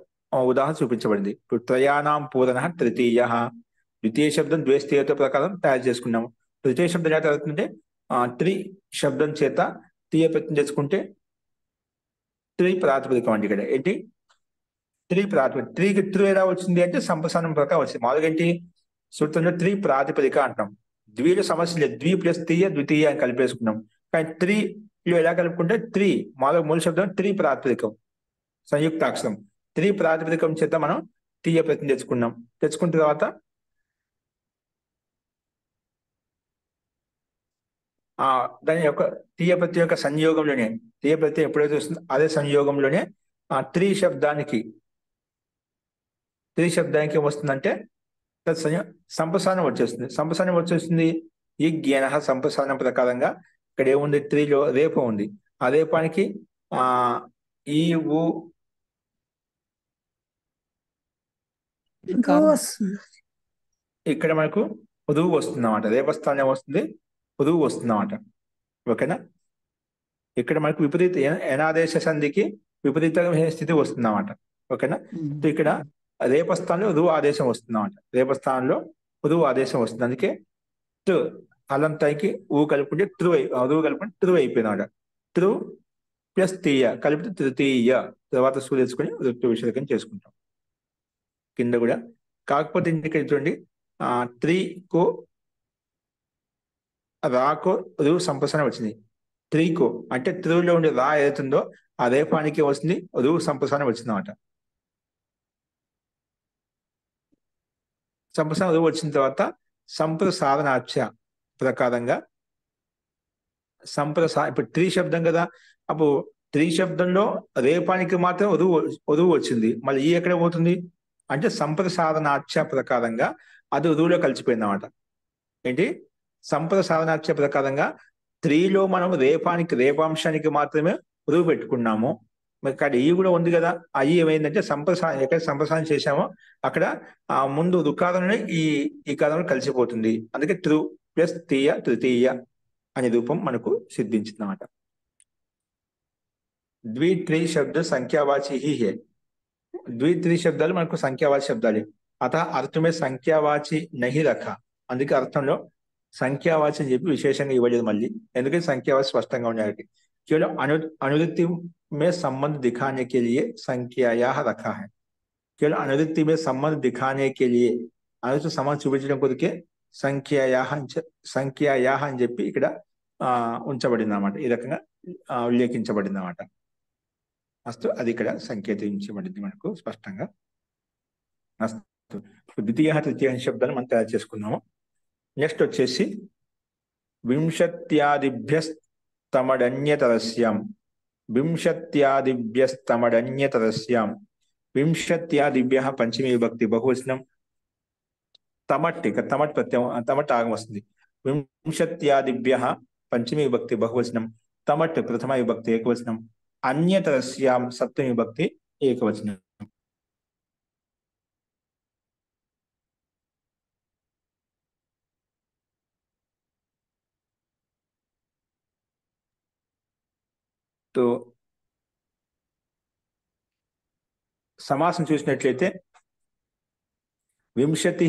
ఉదాహరణ చూపించబడింది. ఇప్పుడు త్రయాణం పూరణ తృతీయ. ద్వితీయ శబ్దం ద్వేస్తీయత ప్రకారం తయారు చేసుకున్నాము. తృతీయ శబ్దం ఎలా తయారవుతుందంటే త్రి శబ్దం చేత తీయ ప్రత్యయం చేసుకుంటే త్రి ప్రాతిపదికం అండి. ఇక్కడ ఏంటి త్రి ప్రాతిపదిక. త్రికి త్రి ఎలా వచ్చింది అంటే సంప్రసారణం ప్రకారం వచ్చింది. మామూలుగా ఏంటి సూత్రంలో త్రి ప్రాతిపదిక అంటాం. ద్విలో సమస్య లేదు, ద్వి ప్లస్ తీయ ద్వితీయ అని కలిపేసుకున్నాం. కానీ త్రిలో ఎలా కలుపుకుంటే త్రి మామూలుగా మూల శబ్దం త్రి ప్రాతిపదికం, సంయుక్తాక్షరం. త్రి ప్రాతిపదికం చేత మనం తీయ ప్రత్యయం తెచ్చుకున్న తర్వాత దాని యొక్క తీయ ప్రత్యయం యొక్క సంయోగంలోనే, తీయ ప్రత్యయం ఎప్పుడైతే వస్తుందో అదే సంయోగంలోనే త్రి శబ్దానికి వస్తుందంటే సంప్రసారణం వచ్చేస్తుంది. సంప్రసారణం వచ్చేస్తుంది ఈ జ్ఞాన సంప్రసారణం ప్రకారంగా ఇక్కడ ఏముంది? త్రిలో రేపం ఉంది. ఆ రేపానికి ఈ ఊ ఇక్కడ మనకు రువు వస్తుందన్నమాట. రేపస్థానం ఏమొస్తుంది? రువు వస్తుందన్నమాట. ఓకేనా? ఇక్కడ మనకు విపరీత ఎనాదేశ సంధికి విపరీతమైన స్థితి వస్తుందన్నమాట. ఓకేనా? సో ఇక్కడ రేపస్థానంలో రు ఆదేశం వస్తుందన్నమాట. రేపస్థానంలో రు ఆదేశం వస్తుంది. అందుకే టు అలంతాయికి ఊ కలుపుకుంటే త్రు రు కలుపుకుంటే త్రు అయిపోయిందన్నమాట. త్రు ప్లస్ తీయ కలిపితే తృతీయ, తర్వాత సూ తెచ్చుకొని ఋతు విషయం చేసుకుంటాం కింద కూడా. కాకపోతే ఇక్కడ చూడండి, త్రీకో రాకో రు సంప్రసారం వచ్చింది. త్రీకో అంటే త్రులో ఉండే రా ఏదైతుందో ఆ రేపానికి వస్తుంది, రు సంప్రసారం వచ్చింది అన్నమాట. సంప్రసారం రు వచ్చిన తర్వాత సంప్రసారణాక్ష ప్రకారంగా ఇప్పుడు త్రీ శబ్దం కదా, అప్పుడు త్రీ శబ్దంలో రేపానికి మాత్రం రువు వచ్చింది, మళ్ళీ ఈ ఎక్కడ పోతుంది అంటే సంప్రసారణాక్ష ప్రకారంగా అది రువులో కలిసిపోయింది అన్నమాట. ఏంటి? సంప్రసారణాక్ష ప్రకారంగా త్రీలో మనం రేపాంశానికి మాత్రమే రువు పెట్టుకున్నాము. మరి ఇక్కడ ఈ కూడా ఉంది కదా, అయ్యి ఏమైందంటే ఎక్కడ సంప్రసారం చేశామో అక్కడ ఆ ముందు రుకారంలో ఈ కాలంలో కలిసిపోతుంది. అందుకే త్రు ప్లస్ తీయ తృతీయ అనే రూపం మనకు సిద్ధించింది అన్నమాట. ద్వి-త్రి శబ్ద సంఖ్యావాచి హీ హే. ద్వి-త్రి శబ్దాలు మనకు సంఖ్యావాచి శబ్దాలే. అత అర్థమే సంఖ్యావాచి నహి రఖ. అందుకే అర్థంలో సంఖ్యావాచి అని చెప్పి విశేషంగా ఇవ్వలేదు మళ్ళీ, ఎందుకంటే సంఖ్యావాచి స్పష్టంగా ఉన్నాయి. కేవలం अनुवृत्ति में संबंध दिखाने के लिए संख्यायाः रखा है. केवल अनुवृत्ति में संबंध दिखाने के लिए అనువృత్తి సంబంధం చూపించడం కొరికే సంఖ్యాయాహ అని చెప్పి ఇక్కడ ఉంచబడింది అన్నమాట. ఈ రకంగా ఉల్లేఖించబడింది అన్నమాట. అస్తు అది ఇక్కడ సంకేతించబడింది మనకు స్పష్టంగా. అస్తు ద్వితీయ తృతీయ శబ్దాలు మనం తయారు చేసుకున్నాము. నెక్స్ట్ వచ్చేసి వింశత్యాదిభ్యస్తమడన్యతరస్యాం. వింశత్యాదిభ్యస్తమడన్యతరస్యాం. వింశత్యాదిభ్య పంచమీ విభక్తి బహువచనం. తమట్ ప్రత్యయం తమట్ ఆగం వస్తుంది. వింశత్యాదిభ్య పంచమీ విభక్తి బహువచనం. తమట్ ప్రథమ విభక్తి ఏకవచనం. అన్యతరస్యాం సప్తమి విభక్తి ఏకవచనం. తో సమాసం చూసినట్లయితే వింశతి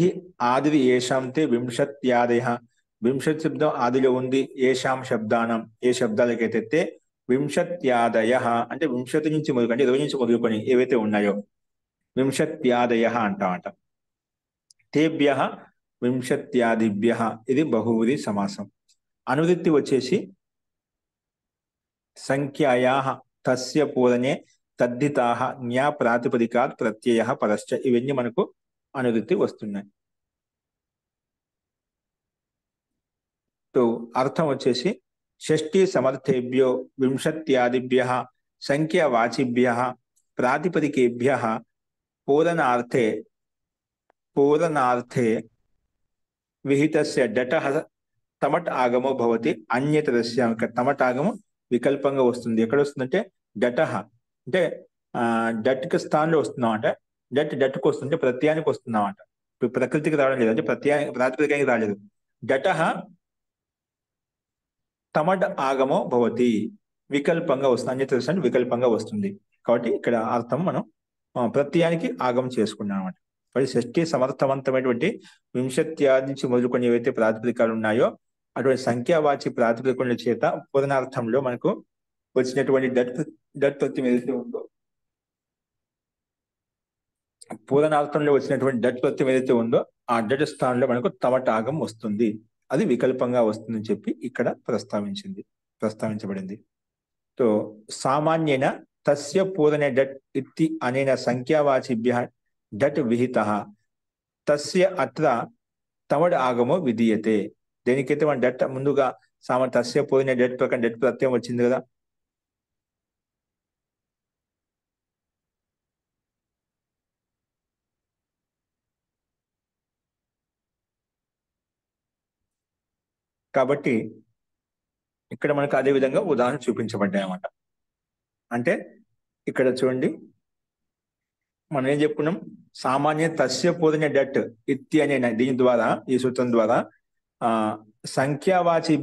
ఆదివి ఏషాం తే వింశత్యాదయ. వింశతి శబ్దం ఆదిలో ఉంది. ఏషాం శబ్దానం ఏ శబ్దాలకైతే వింశత్యాదయ అంటే వింశతి నుంచి మొదలుకొని 20 నుంచి మొదలుకొని ఏవైతే ఉన్నాయో వింశత్యాదయ అంటామట. తేభ్య వింశత్యాదిభ్య ఇది బహువ్రీహి సమాసం. అనువృత్తి వచ్చేసి సంఖ్యాయాః తస్య పూరణే తద్ధితాః జ్ఞా ప్రాతిపదికాత్ ప్రత్యయః పరశ్చ. ఇవన్నీ మనకు అనువృత్తి వస్తున్నాయి. తో అర్థం వచ్చేసి షష్ఠీ సమర్థేభ్యో వింశత్యాదిభ్యః సంఖ్యావాచిభ్యః ప్రాతిపదికేభ్యః పూరణార్థే విహితస్య డటః తమట్ ఆగమో భవతి. అన్యతరస్య తమట్ ఆగము వికల్పంగా వస్తుంది. ఎక్కడ వస్తుందంటే డటః అంటే డట్కి స్థానంలో వస్తున్నామంట. డట్కు వస్తుంటే ప్రత్యయానికి వస్తున్నామంట. ఇప్పుడు ప్రకృతికి రావడం లేదు, అంటే ప్రాతిపదికానికి రాలేదు. డటః తమడ్ ఆగమో భవతి వికల్పంగా వస్తుంది. అన్యతరస్య అంటే వికల్పంగా వస్తుంది. కాబట్టి ఇక్కడ అర్థం మనం ప్రత్యయానికి ఆగమం చేసుకున్నాం అనమాట. కాబట్టి షష్ఠీ సమర్థవంతమైనటువంటి వింశత్యాది నుంచి మొదలుకొని ఏవైతే ప్రాతిపదికాలు ఉన్నాయో అటువంటి సంఖ్యావాచి ప్రాతిపదికల చేత పూర్ణార్థంలో మనకు వచ్చినటువంటి డట్ ప్రత్యయం ఏదైతే ఉందో పూర్ణార్థంలో వచ్చినటువంటి డట్ ప్రత్యయం ఏదైతే ఉందో ఆ డట్ స్థానంలో మనకు తమట్ ఆగం వస్తుంది. అది వికల్పంగా వస్తుందని చెప్పి ఇక్కడ ప్రస్తావించబడింది. తో సామాన్యేన తస్య పూరణే డట్ ఇత్తి అనేన సంఖ్యావాచిభ్యః డట్ విహితః తస్య అత్ర తమడ్ ఆగమో విధీయతే. దేనికైతే మన డట్ ముందుగా తస్య పూరణే డట్ ప్రకారం డట్ ప్రత్యయం వచ్చింది కదా, కాబట్టి ఇక్కడ మనకు అదే విధంగా ఉదాహరణ చూపించబడ్డాయి అన్నమాట. అంటే ఇక్కడ చూడండి, మనం ఏం చెప్పుకున్నాం, సామాన్య తస్య పూరణే డట్ ఇత్తి అనే దీని ద్వారా, ఈ సూత్రం ద్వారా సంఖ్యావాచి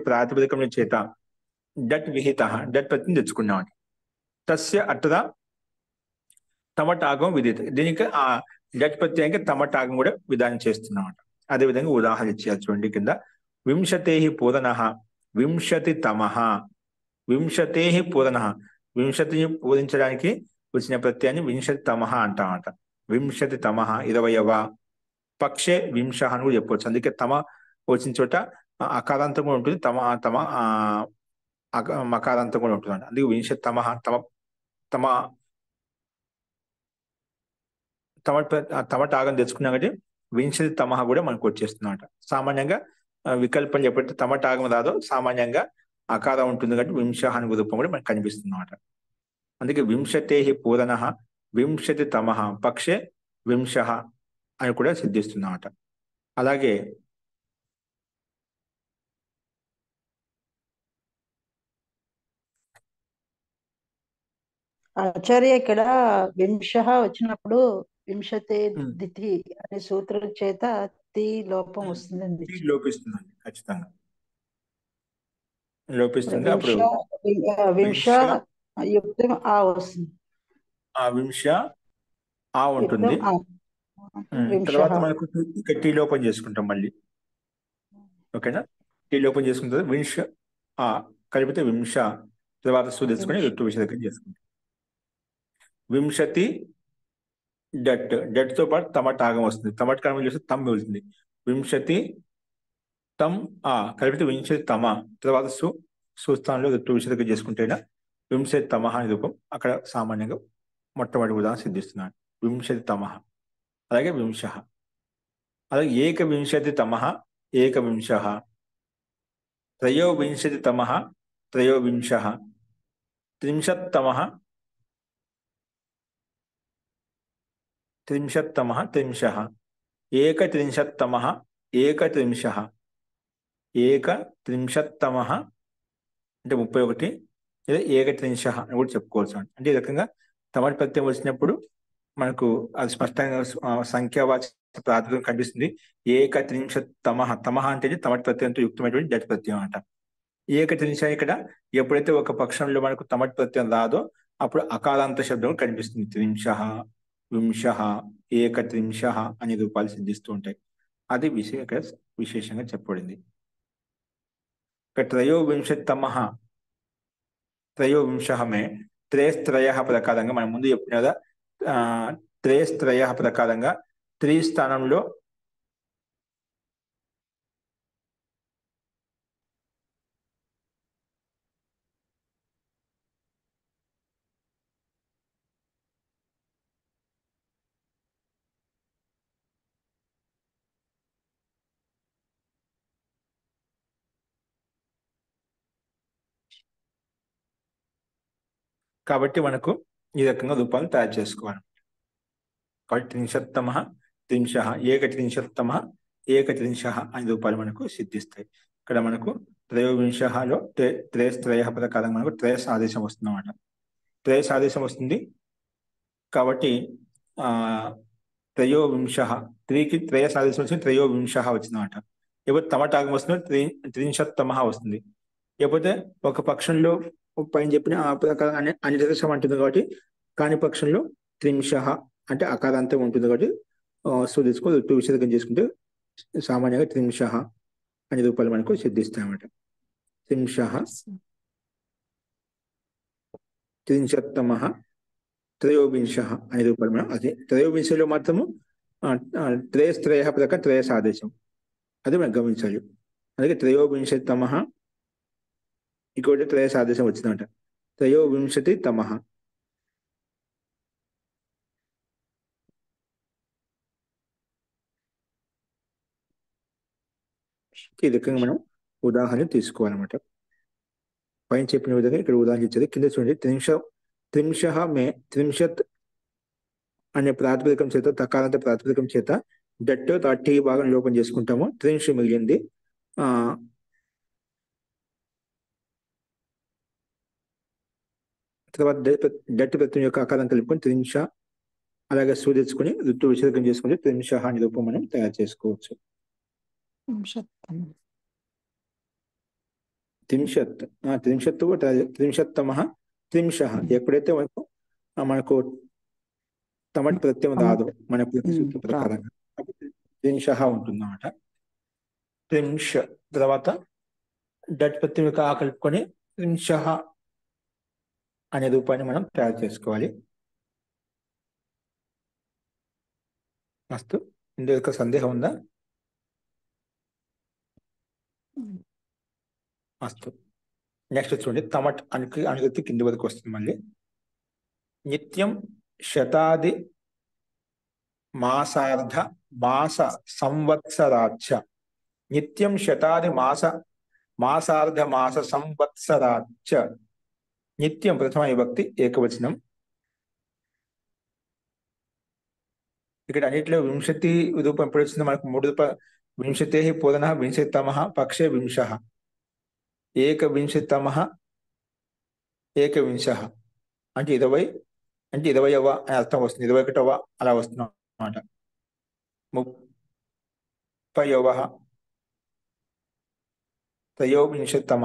ప్రాతిపదికం చేత డట్ విహిత డట్ ప్రత్యయం తెచ్చుకున్నాం. తస్య అట్టద తమటాగం విధిత. దీనికి ఆ డట్ ప్రత్యయానికి తమటాగం కూడా విధానం చేస్తున్నామట. అదేవిధంగా ఉదాహరణ ఇచ్చారు చూడండి కింద. వింశతే పూరణ వింశతి తమః. వింశతే పూరణ, వింశతిని పూరించడానికి వచ్చిన ప్రత్యయాన్ని వింశతి తమః అంటామట. వింశతి తమః 20వ. పక్షే వింశ అని కూడా చెప్పవచ్చు. అందుకే తమ వచ్చిన చోట అకారాంతం కూడా ఉంటుంది, తమ తమ మకారాంతం కూడా ఉంటుంది. అందుకే వింశతి తమః తమ తమ తమటాగం తెచ్చుకున్నాం కాబట్టి వింశతి తమః కూడా మనకు వచ్చేస్తుందన్నమాట. సామాన్యంగా వికల్పం చెప్పితే తమటాగం రాదో, సామాన్యంగా అకారం ఉంటుంది కాబట్టి వింశ అని రూపం కూడా మనకు కనిపిస్తుంది అన్నమాట. అందుకే వింశతే పూరణ వింశతి తమః పక్షే వింశ అని కూడా సిద్ధిస్తుందన్నమాట. అలాగే ఆచార్య ఇక్కడ వింశ వచ్చినప్పుడు వింశతే దితి అనే సూత్రం చేత తి లోపం వస్తుందండి. లోపిస్తుందండి, ఖచ్చితంగా లోపిస్తుంది. అప్పుడు వింశ యుక్తం ఆ వస్తుంది, ఆ వింశ ఆ ఉంటుంది. వింశ తర్వాత మనకు ఇక టీ లోపం చేసుకుంటాం మళ్ళీ. ఓకేనా, టీ లోపం చేసుకున్న తర్వాత వింశ ఆ కలిపితే వింశ, తర్వాత తెచ్చుకొని ఋతు విషయం చేసుకుంటాం. వింశతి డట్, డట్ తో పాటు తమటాగం వస్తుంది. తమటాగం చేస్తే తమ్ మిగులుతుంది. వింశతి తమ్ ఆ కలిపితే వింశతి తమ, తర్వాత సుస్థానంలో ఋతు విషయం చేసుకుంటేనా వింశతి తమః అనే రూపం అక్కడ సామాన్యంగా మొట్టమొదటి ఉదాహరణ సిద్ధిస్తున్నాడు. వింశతి తమః, అలాగే వింశ, అలాగే ఏకవింశతి తమః ఏకవింశః, త్రయోవింశతి తమః త్రయోవింశః, త్రింశత్తమః త్రింశత్తమః త్రింశః, ఏకత్రింశత్తమః ఏకత్రింశః, ఏకత్రింశత్తమః అంటే 31, లేదా ఏకత్రింశః అని కూడా చెప్పుకోవచ్చు. అంటే ఈ రకంగా తమటి ప్రత్యయం వచ్చినప్పుడు మనకు అది స్పష్టంగా సంఖ్యావాచక ప్రాతిపదికన కనిపిస్తుంది. ఏకత్రింశత్తమః, తమః అంటే తమటి ప్రత్యయంతో యుక్తమైనటువంటి డట్ ప్రత్యయం అంట. ఏకత్రింశ ఇక్కడ ఎప్పుడైతే ఒక పక్షంలో మనకు తమటి ప్రత్యయం రాదో అప్పుడు అకారాంత శబ్దం కనిపిస్తుంది. త్రింశః, వింశః, ఏకత్రింశః అనే రూపాలు సిద్ధిస్తూ ఉంటాయి. అది విశేషంగా చెప్పబడింది. త్రయోవింశత్తమః త్రయోవింశః మే త్రేస్త్రయ ప్రకారంగా మనం ముందు చెప్పిన కదా, త్రేస్త్రయ ప్రకారంగా త్రీ స్థానంలో కాబట్టి మనకు ఈ రకంగా రూపాలను తయారు చేసుకోవాలి. కాబట్టి త్రింశత్తమః త్రింశః, ఏకత్రింశత్తమః ఏకత్రింశః అనే రూపాలు మనకు సిద్ధిస్తాయి. ఇక్కడ మనకు త్రయోవింశలో త్రేస్త్రయ ప్రకారం మనకు త్రేస్ ఆదేశం వస్తుంది అన్నమాట. త్రేస్ ఆదేశం వస్తుంది కాబట్టి త్రయోవింశః, త్రీకి త్రేయస్ ఆదేశం వచ్చింది, త్రయోవింశః వచ్చిందన్నమాట. లేకపోతే తమటాగం వస్తుంది, త్రింశత్తమః వస్తుంది. లేకపోతే ఒక పక్షంలో పైన చెప్పిన ఆ ప్రకారం అనిర్దేశం అంటుంది కాబట్టి కాని పక్షంలో త్రింశః అంటే అకారాంతం ఉంటుంది కాబట్టి తీసుకొని ఋతు విషేదకం చేసుకుంటే సామాన్యంగా త్రింశః అనే రూపాయలు మనకు సిద్ధిస్తాయన్నమాట. త్రింశః, త్రింశత్తమః, త్రయోవింశః అనే రూపాయలు మనం అది త్రయోవింశలో మాత్రము త్రయస్త్రయ ప్రకారం త్రయస్ ఆదేశం అది మనం గమనించాలి. అలాగే త్రయోవింశత్తమః ఇంకోటి త్రయస్ ఆదేశం వచ్చిందంట. త్రయోవింశతి తమః, ఈ రకంగా మనం ఉదాహరణ తీసుకోవాలన్నమాట. పైన చెప్పిన విధంగా ఇక్కడ ఉదాహరణ ఇచ్చేది. కింద చూడండి, త్రింశః మే త్రింశత్ అనే ప్రాతిపదికం చేత తకారాంత ప్రాతిపదికం చేత డట్ టీ భాగం లోపం చేసుకుంటాము. త్రింశ మిగిలింది. తర్వాత డట్ ప్రత్యయం యొక్క ఆకారం కలుపుకొని త్రింశ అలాగే తెచ్చుకొని ఋతు విసర్గం చేసుకుంటే త్రింశః అనే రూపం మనం తయారు చేసుకోవచ్చు. త్రింశత్ త్రింశత్తమః త్రింశ ఎప్పుడైతే మనకు తమట్ ప్రత్యయం రాదు మన సూత్రం ప్రకారంగా త్రింశ ఉంటుంది అన్నమాట. త్రింశ తర్వాత డట్ ప్రత్యయం కలుపుకొని త్రింశ అనే రూపాన్ని మనం తయారు చేసుకోవాలి. అస్తు. ఇందులో యొక్క సందేహం ఉందా? అస్తు. నెక్స్ట్ చూడండి, తమట్ అనుగతి కింది వరకు వస్తుంది. మళ్ళీ నిత్యం శతాది మాసార్ధ మాస సంవత్సరాచ. నిత్యం శతాది మాసార్ధ మాస సంవత్సరాచ. నిత్యం ప్రథమ విభక్తి ఏకవచనం. ఇక్కడ అన్నింటిలో వింశతి రూపం ఎప్పుడు వచ్చిందో మనకు 3 రూపాయలు. వింశతే పూర్ణ వింశతితమ పక్షే వింశ, ఏకవింశతితమ ఏకవింశ అంటే 20 అంటే 20వ అని అర్థం వస్తుంది. 21వ అలా వస్తుంది అన్నమాట. 30వ త్రయోవింశతితమ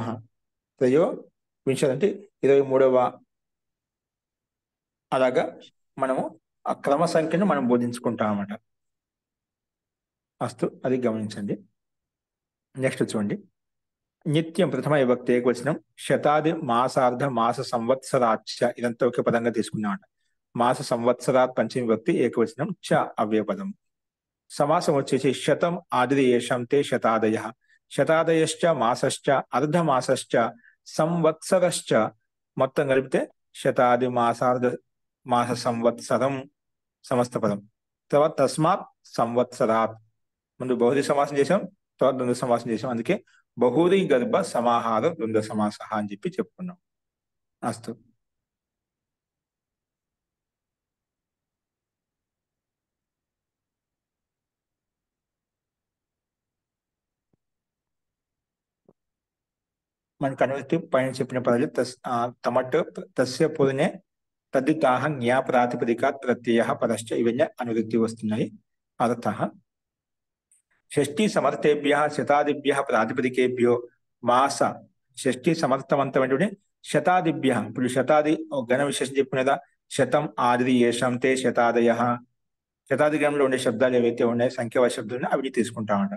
త్రయోవింశతి అంటే 23వ. అలాగా మనము ఆ క్రమ సంఖ్యను మనం బోధించుకుంటాం అన్నమాట. అస్తు, అది గమనించండి. నెక్స్ట్ చూడండి, నిత్యం ప్రథమ విభక్తి ఏకవచనం. శతాది మాసార్ధ మాస సంవత్సరాచ. ఇదంతా ఒకే పదంగా తీసుకున్నాం. మాస సంవత్సరాత్ పంచమి విభక్తి ఏకవచనం. చ అవ్యయపదం. సమాసం వచ్చేసి శతం ఆదిరి ఏషాం తే శతాదయ. శతాదయశ్చ మాసశ్చ అర్ధమాసశ్చ సంవత్సరశ్చ. మొత్తం కలిపితే శతాది మాసార్ధ మాస సంవత్సరం సమస్త పదం. తర్వాత తస్మాత్ సంవత్సరాత్. ముందు బహుళ సమాసం చేసాం, తర్వాత ద్వంద్వ సమాసం చేసాం. అందుకే బహుళీ గర్భ సమాహార ద్వంద్వ సమాస అని చెప్పి చెప్పుకున్నాం. అస్తు. మనకు అనువృత్తి పైన చెప్పిన పదాలు తమట్ తస్య పూర్ణే తద్దితాహ జ్ఞా ప్రాతిపదికాత్ ప్రత్యయ పదశ్చ ఇవన్నీ అనువృత్తి వస్తున్నాయి. అర్థః షష్ఠీ సమర్థేభ్య శతాదిభ్య ప్రాతిపదికేభ్యో మాస. షష్ఠీ సమర్థవంతమైనటువంటి శతాదిభ్య. ఇప్పుడు శతాది ఘన విశేషం చెప్పినదా, శతం ఆదిరి ఏషాం తే శతాదయ. శతాది గణంలో ఉండే శబ్దాలు ఏవైతే ఉన్నాయో సంఖ్యావ శబ్దాలు అవి తీసుకుంటామంట.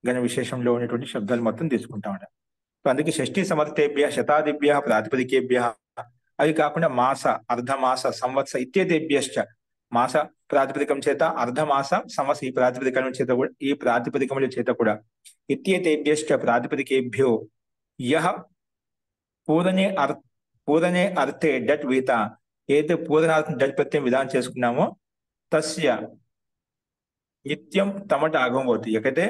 ఘన విశేషంలో ఉండేటువంటి శబ్దాలు మొత్తం తీసుకుంటామంట. అందుకే షష్ఠీ సమర్థేభ్య శతాదిభ్య ప్రాతిపదికేభ్య. అవి కాకుండా మాస అర్ధమాస సంవత్సర ఇత్యేతేభ్యశ్చ. మాస ప్రాతిపదికం చేత, అర్ధమాస సంవత్సర ఈ ప్రాతిపదికం చేత కూడా, ఈ ప్రాతిపదికముల చేత కూడా. ఇత్యేతేభ్యశ్చ ప్రాతిపదికేభ్యో యః పూర్ణే అర్థే డట్ వీత. ఏదైతే పూర్ణార్థం డట్ ప్రత్యయం విధానం చేసుకున్నామో తస్య నిత్యం తమట ఆగమం అవుతుంది. ఎక్కడైతే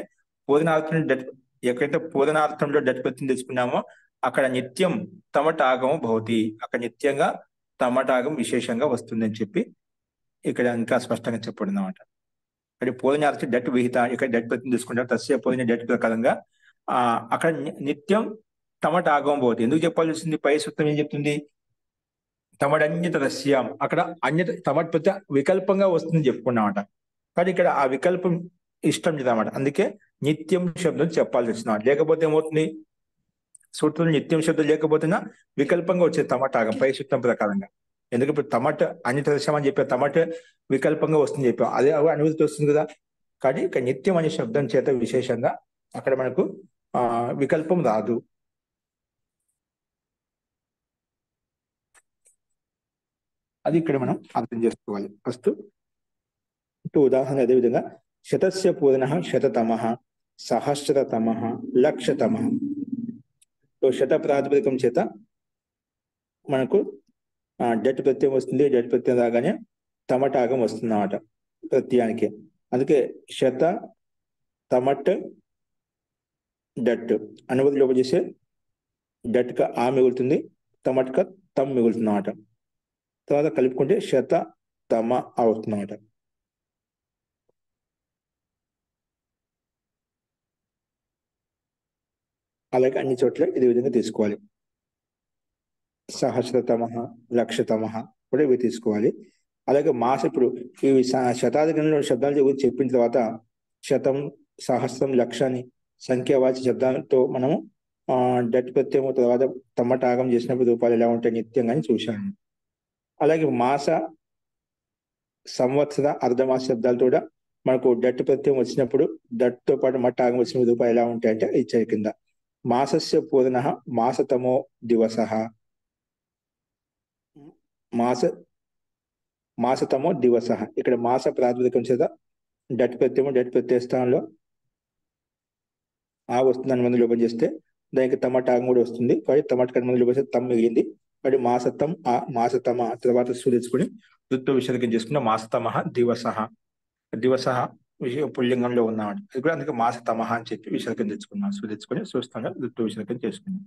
పూర్ణార్థంలో డట్ ప్రత్యయం తీసుకున్నామో అక్కడ నిత్యం తమటాగం భవతి. అక్కడ నిత్యంగా తమటాగం విశేషంగా వస్తుందని చెప్పి ఇక్కడ ఇంకా స్పష్టంగా చెప్పడం అన్నమాట. ఇక్కడ పూర్ణార్థం డట్ విహిత. ఇక్కడ డట్ ప్రత్యయం తీసుకుంటారు. తస్య పూర్ణ డట్ ప్రకారంగా అక్కడ నిత్యం తమటాగం భవతి. ఎందుకు చెప్పాల్సి వచ్చింది? పై సూత్రం ఏం చెప్తుంది? తమడన్యత రస్యాం. అక్కడ అన్యత తమట్ ప్రత్యయం వికల్పంగా వస్తుందని చెప్పుకున్నామట. కానీ ఇక్కడ ఆ వికల్పం ఇష్టం లేదన్నమాట. అందుకే నిత్యం శబ్దం చెప్పాల్సి వచ్చిన. లేకపోతే ఏమవుతుంది? సూత్రం నిత్యం శబ్దం లేకపోతేనా వికల్పంగా వచ్చే తమటాగం పై సూత్రం ప్రకారంగా. ఎందుకంటే ఇప్పుడు తమట్ అన్యత రస్యాం అని చెప్పే తమట్ వికల్పంగా వస్తుంది చెప్పాం. అదే అనువృత్తి వస్తుంది కదా. కానీ ఇక్కడ నిత్యం అనే శబ్దం చేత విశేషంగా అక్కడ మనకు వికల్పం రాదు. అది ఇక్కడ మనం అర్థం చేసుకోవాలి. ఫస్ట్ ఉదాహరణ అదేవిధంగా శతస్య పూర్ణ శతతమ సహస్రతమ లక్షతమ. శత ప్రాతిపదికం చేత మనకు డట్ ప్రత్యయం వస్తుంది. డట్ ప్రత్యయం రాగానే తమటాగం వస్తుంది అన్నమాట ప్రత్యయానికి. అందుకే శత తమట్ డట్ అనువది లోపల చేసే డట్క ఆ మిగులుతుంది, తమట్క తమ్ మిగులుతుంది అన్నమాట. తర్వాత కలుపుకుంటే శత తమ అవుతుంది అన్నమాట. అలాగే అన్ని చోట్ల ఇదే విధంగా తీసుకోవాలి. సహస్రతమ లక్షతమ కూడా ఇవి తీసుకోవాలి. అలాగే మాస ఇప్పుడు ఇవి శతాది గణంలో శబ్దాలు చెప్పిన తర్వాత శతం సహస్రం లక్ష అని సంఖ్యావాచి శబ్దాలతో మనము డట్ ప్రత్యయం తర్వాత తమ్మటాగం చేసినప్పుడు రూపాలు ఎలా ఉంటాయి నిత్యం అని చూశాను. అలాగే మాస, సంవత్సర, అర్ధమాస శబ్దాలతో కూడా మనకు డట్ ప్రత్యయం వచ్చినప్పుడు డట్తో పాటు మట్టాగం వచ్చిన రూపాలు ఎలా ఉంటాయంటే ఇచ్చాయి కింద. మాసస్య పూర్ణ మాసతమో దివస, మాసతమో దివస. ఇక్కడ మాస ప్రాతిపదికం చేత డట్ ప్రత్యయము, డట్ ప్రత్యయ స్థానంలో ఆ వస్తుందని మంది లోపం చేస్తే దానికి తమటాగం కూడా వస్తుంది. కాబట్టి తమటకం మంది లోపం చేస్తే తమ్ మిగిలింది. కాబట్టి మాసతం ఆ మాసతమ తర్వాత సూచించుకుని ఋతు విసర్గం చేసుకున్న మాసతమ దివస. దివస పుల్లింగంలో ఉన్నాడు, అది కూడా అందుకే మాసతమ అని చెప్పి విసర్గం తెచ్చుకున్నాం. సూచించుకొని చూస్తాగా ఋతు విసర్గం చేసుకున్నాం.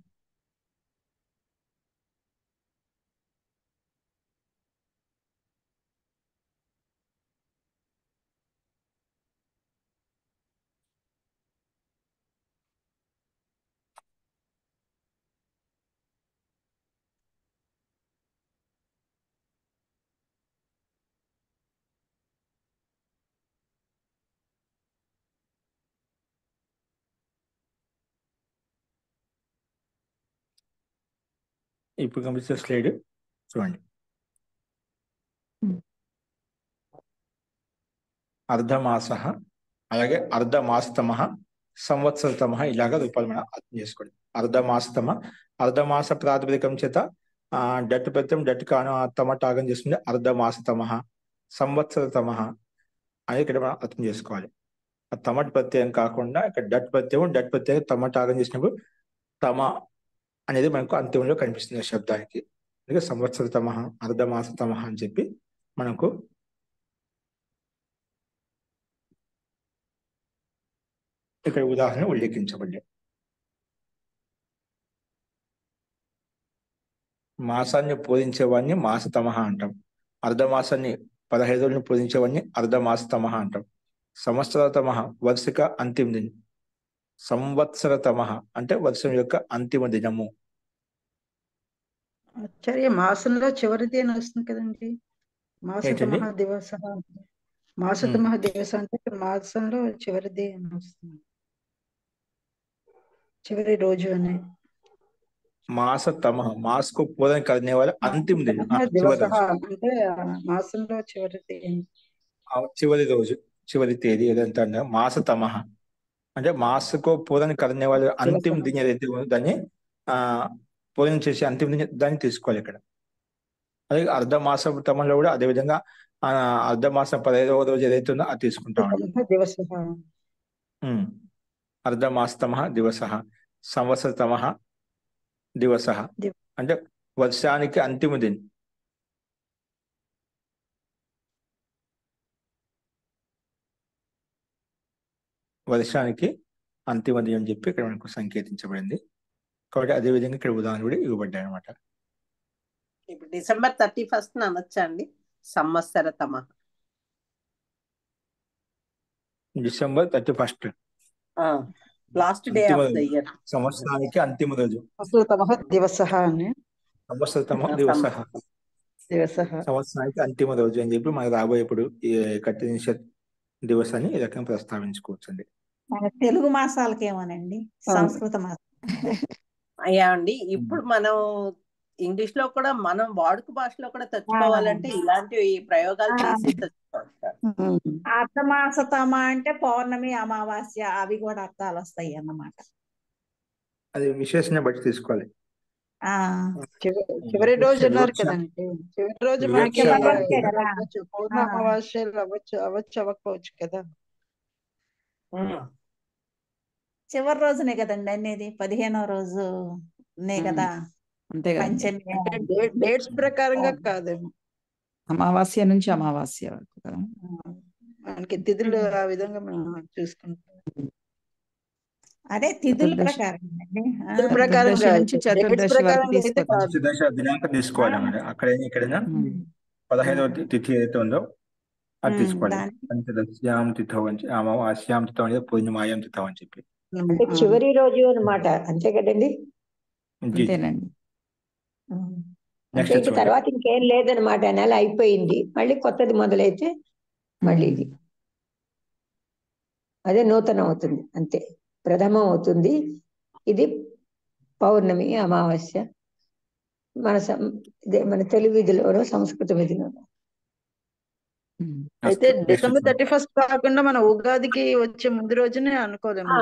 ఇప్పుడు కనిపిస్తే స్లైడ్ చూడండి. అర్ధమాస, అలాగే అర్ధమాసతమ, సంవత్సరతమ, ఇలాగ రూపాలు మనం అర్థం చేసుకోండి. అర్ధమాసతమ, అర్ధమాస ప్రాతిపదికం చేత డట్ ప్రత్యయం డట్ కాను తమటాగం చేసుకుంటే అర్ధమాసతమ. సంవత్సరతమ అని ఇక్కడ మనం అర్థం చేసుకోవాలి. ఆ తమట్ ప్రత్యయం కాకుండా ఇక్కడ డట్ ప్రత్యయం, డట్ ప్రత్యయం తమటాగం చేసినప్పుడు తమ అనేది మనకు అంత్యంలో కనిపిస్తుంది శబ్దానికి. అందుకే సంవత్సరతమ, అర్ధమాసతమ అని చెప్పి మనకు ఇక్కడ ఉదాహరణ ఉల్లేఖించబడ్డాయి. మాసాన్ని పూజించేవాడిని మాసతమ అంటాం. అర్ధమాసాన్ని 15 రోజులను పూజించేవాడిని అర్ధమాసతమ అంటాం. సంవత్సరతమ వర్షిక అంతిమ దినం. సంవత్సరతమ అంటే వర్షం యొక్క అంతిమ దినము. ఆచార్య మాసంలో చివరిది అని వస్తుంది కదండి. ఏంటండి? మాసతమః దివస, మాసతమః దివస అంటే మాసంలో చివరిది అని వస్తుంది, చివరి రోజు అని. మాసతమ మాస్కు పూజన करने वाला अंतिम दिन, దివస చివరి రోజు, అంటే మాసంలో చివరిది. చివరి రోజు, చివరి తేదీ ఏదంటే మాసతమ అంటే మాసకు పూజన करने वाला అంతిమ దిన ఏదైతే ఉందో దాన్ని పూజన చేసి అంతిమ దిన దాన్ని తీసుకోవాలి ఇక్కడ. అలాగే అర్ధమాస తమంలో కూడా అదే విధంగా అర్ధమాసం 15వ రోజు ఏదైతే ఉందో అది తీసుకుంటామండి. దివస అర్ధమాసతమ దివస, సంవత్సరతమ దివస అంటే వర్షానికి అంతిమ దినం. వర్షానికి అంతిమ దినం అని చెప్పి ఇక్కడ మనకు సంకేతించబడింది. కాబట్టి అదే విధంగా ఇక్కడ ఉదాహరణ కూడా ఇవ్వబడ్డాయి అనమాట. ఇప్పుడు డిసెంబర్ 31 అనొచ్చా అండి సంవత్సరతమ? December 31 last day of the year, సంవత్సరానికి అంతిమ రోజు. సంవత్సరతమః దివస అని, సంవత్సరతమ దివస దివస సంవత్సరానికి అంతిమ రోజు అని చెప్పి మనకు రాబోయేప్పుడు ఈ కఠిన నిషేధ దివస్ అని ఈ రకంగా ప్రస్తావించుకోవచ్చండి. మన తెలుగు మాసాలకేమోనండి, సంస్కృత మాసం. అయ్యా అండి ఇప్పుడు మనం ఇంగ్లీష్ లో కూడా మనం వాడుక భాషలో కూడా తెచ్చుకోవాలంటే ఇలాంటి ప్రయోగాలు చేసి తెచ్చుకోవాలి. అర్ధమాసతమ అంటే పౌర్ణమి, అమావాస్య, అవి కూడా అర్థాలు వస్తాయి అన్నమాట. అది విశేషణ బట్టి తీసుకోవాలి. చివరి రోజు అన్నారు కదండి. చివరి రోజు మనకి పూర్ణ అమావాస్యలు అవ్వచ్చు అవ్వకపోవచ్చు కదా. చివరి రోజునే కదండి అనేది, 15వ రోజునే కదా. అంతే కదా. పంచమి డేట్స్ ప్రకారంగా కాదేమో, అమావాస్య నుంచి అమావాస్య వరకు కదా. మనకి తిథులు ఆ విధంగా మనం చూసుకుంటాం. అదే తిథుల ప్రకారం చతుర్దశి నుంచి చతుర్దశి వరకు తీసుకోవాలి. చతుర్దశ దినాంకం తీసుకోవాలి అన్నమాట. అక్కడైనా ఇక్కడైనా 15వ తిథి ఏదైతే ఉందో అది తీసుకోవాలి. పంచదశ్యాం తిథౌ అని అమావాస్యాం తిథౌ అనేది పూర్ణిమాయాం తిథౌ అని చెప్పి అంటే చివరి రోజు అన్నమాట. అంతే కదండి. అంతేనండి. అంటే ఇంక తర్వాత ఇంకేం లేదనమాట. నెల అయిపోయింది, మళ్ళీ కొత్తది మొదలైతే మళ్ళీ ఇది అదే నూతనం అవుతుంది, అంతే ప్రథమం అవుతుంది. ఇది పౌర్ణమి అమావాస్య మన తెలుగు విధిలోనూ సంస్కృత విధిలోనూ. అయితే అస్తు. డిసెంబర్ 31 కాకుండా మన ఉగాదికి వచ్చే ముందు రోజునే అనుకోలేము.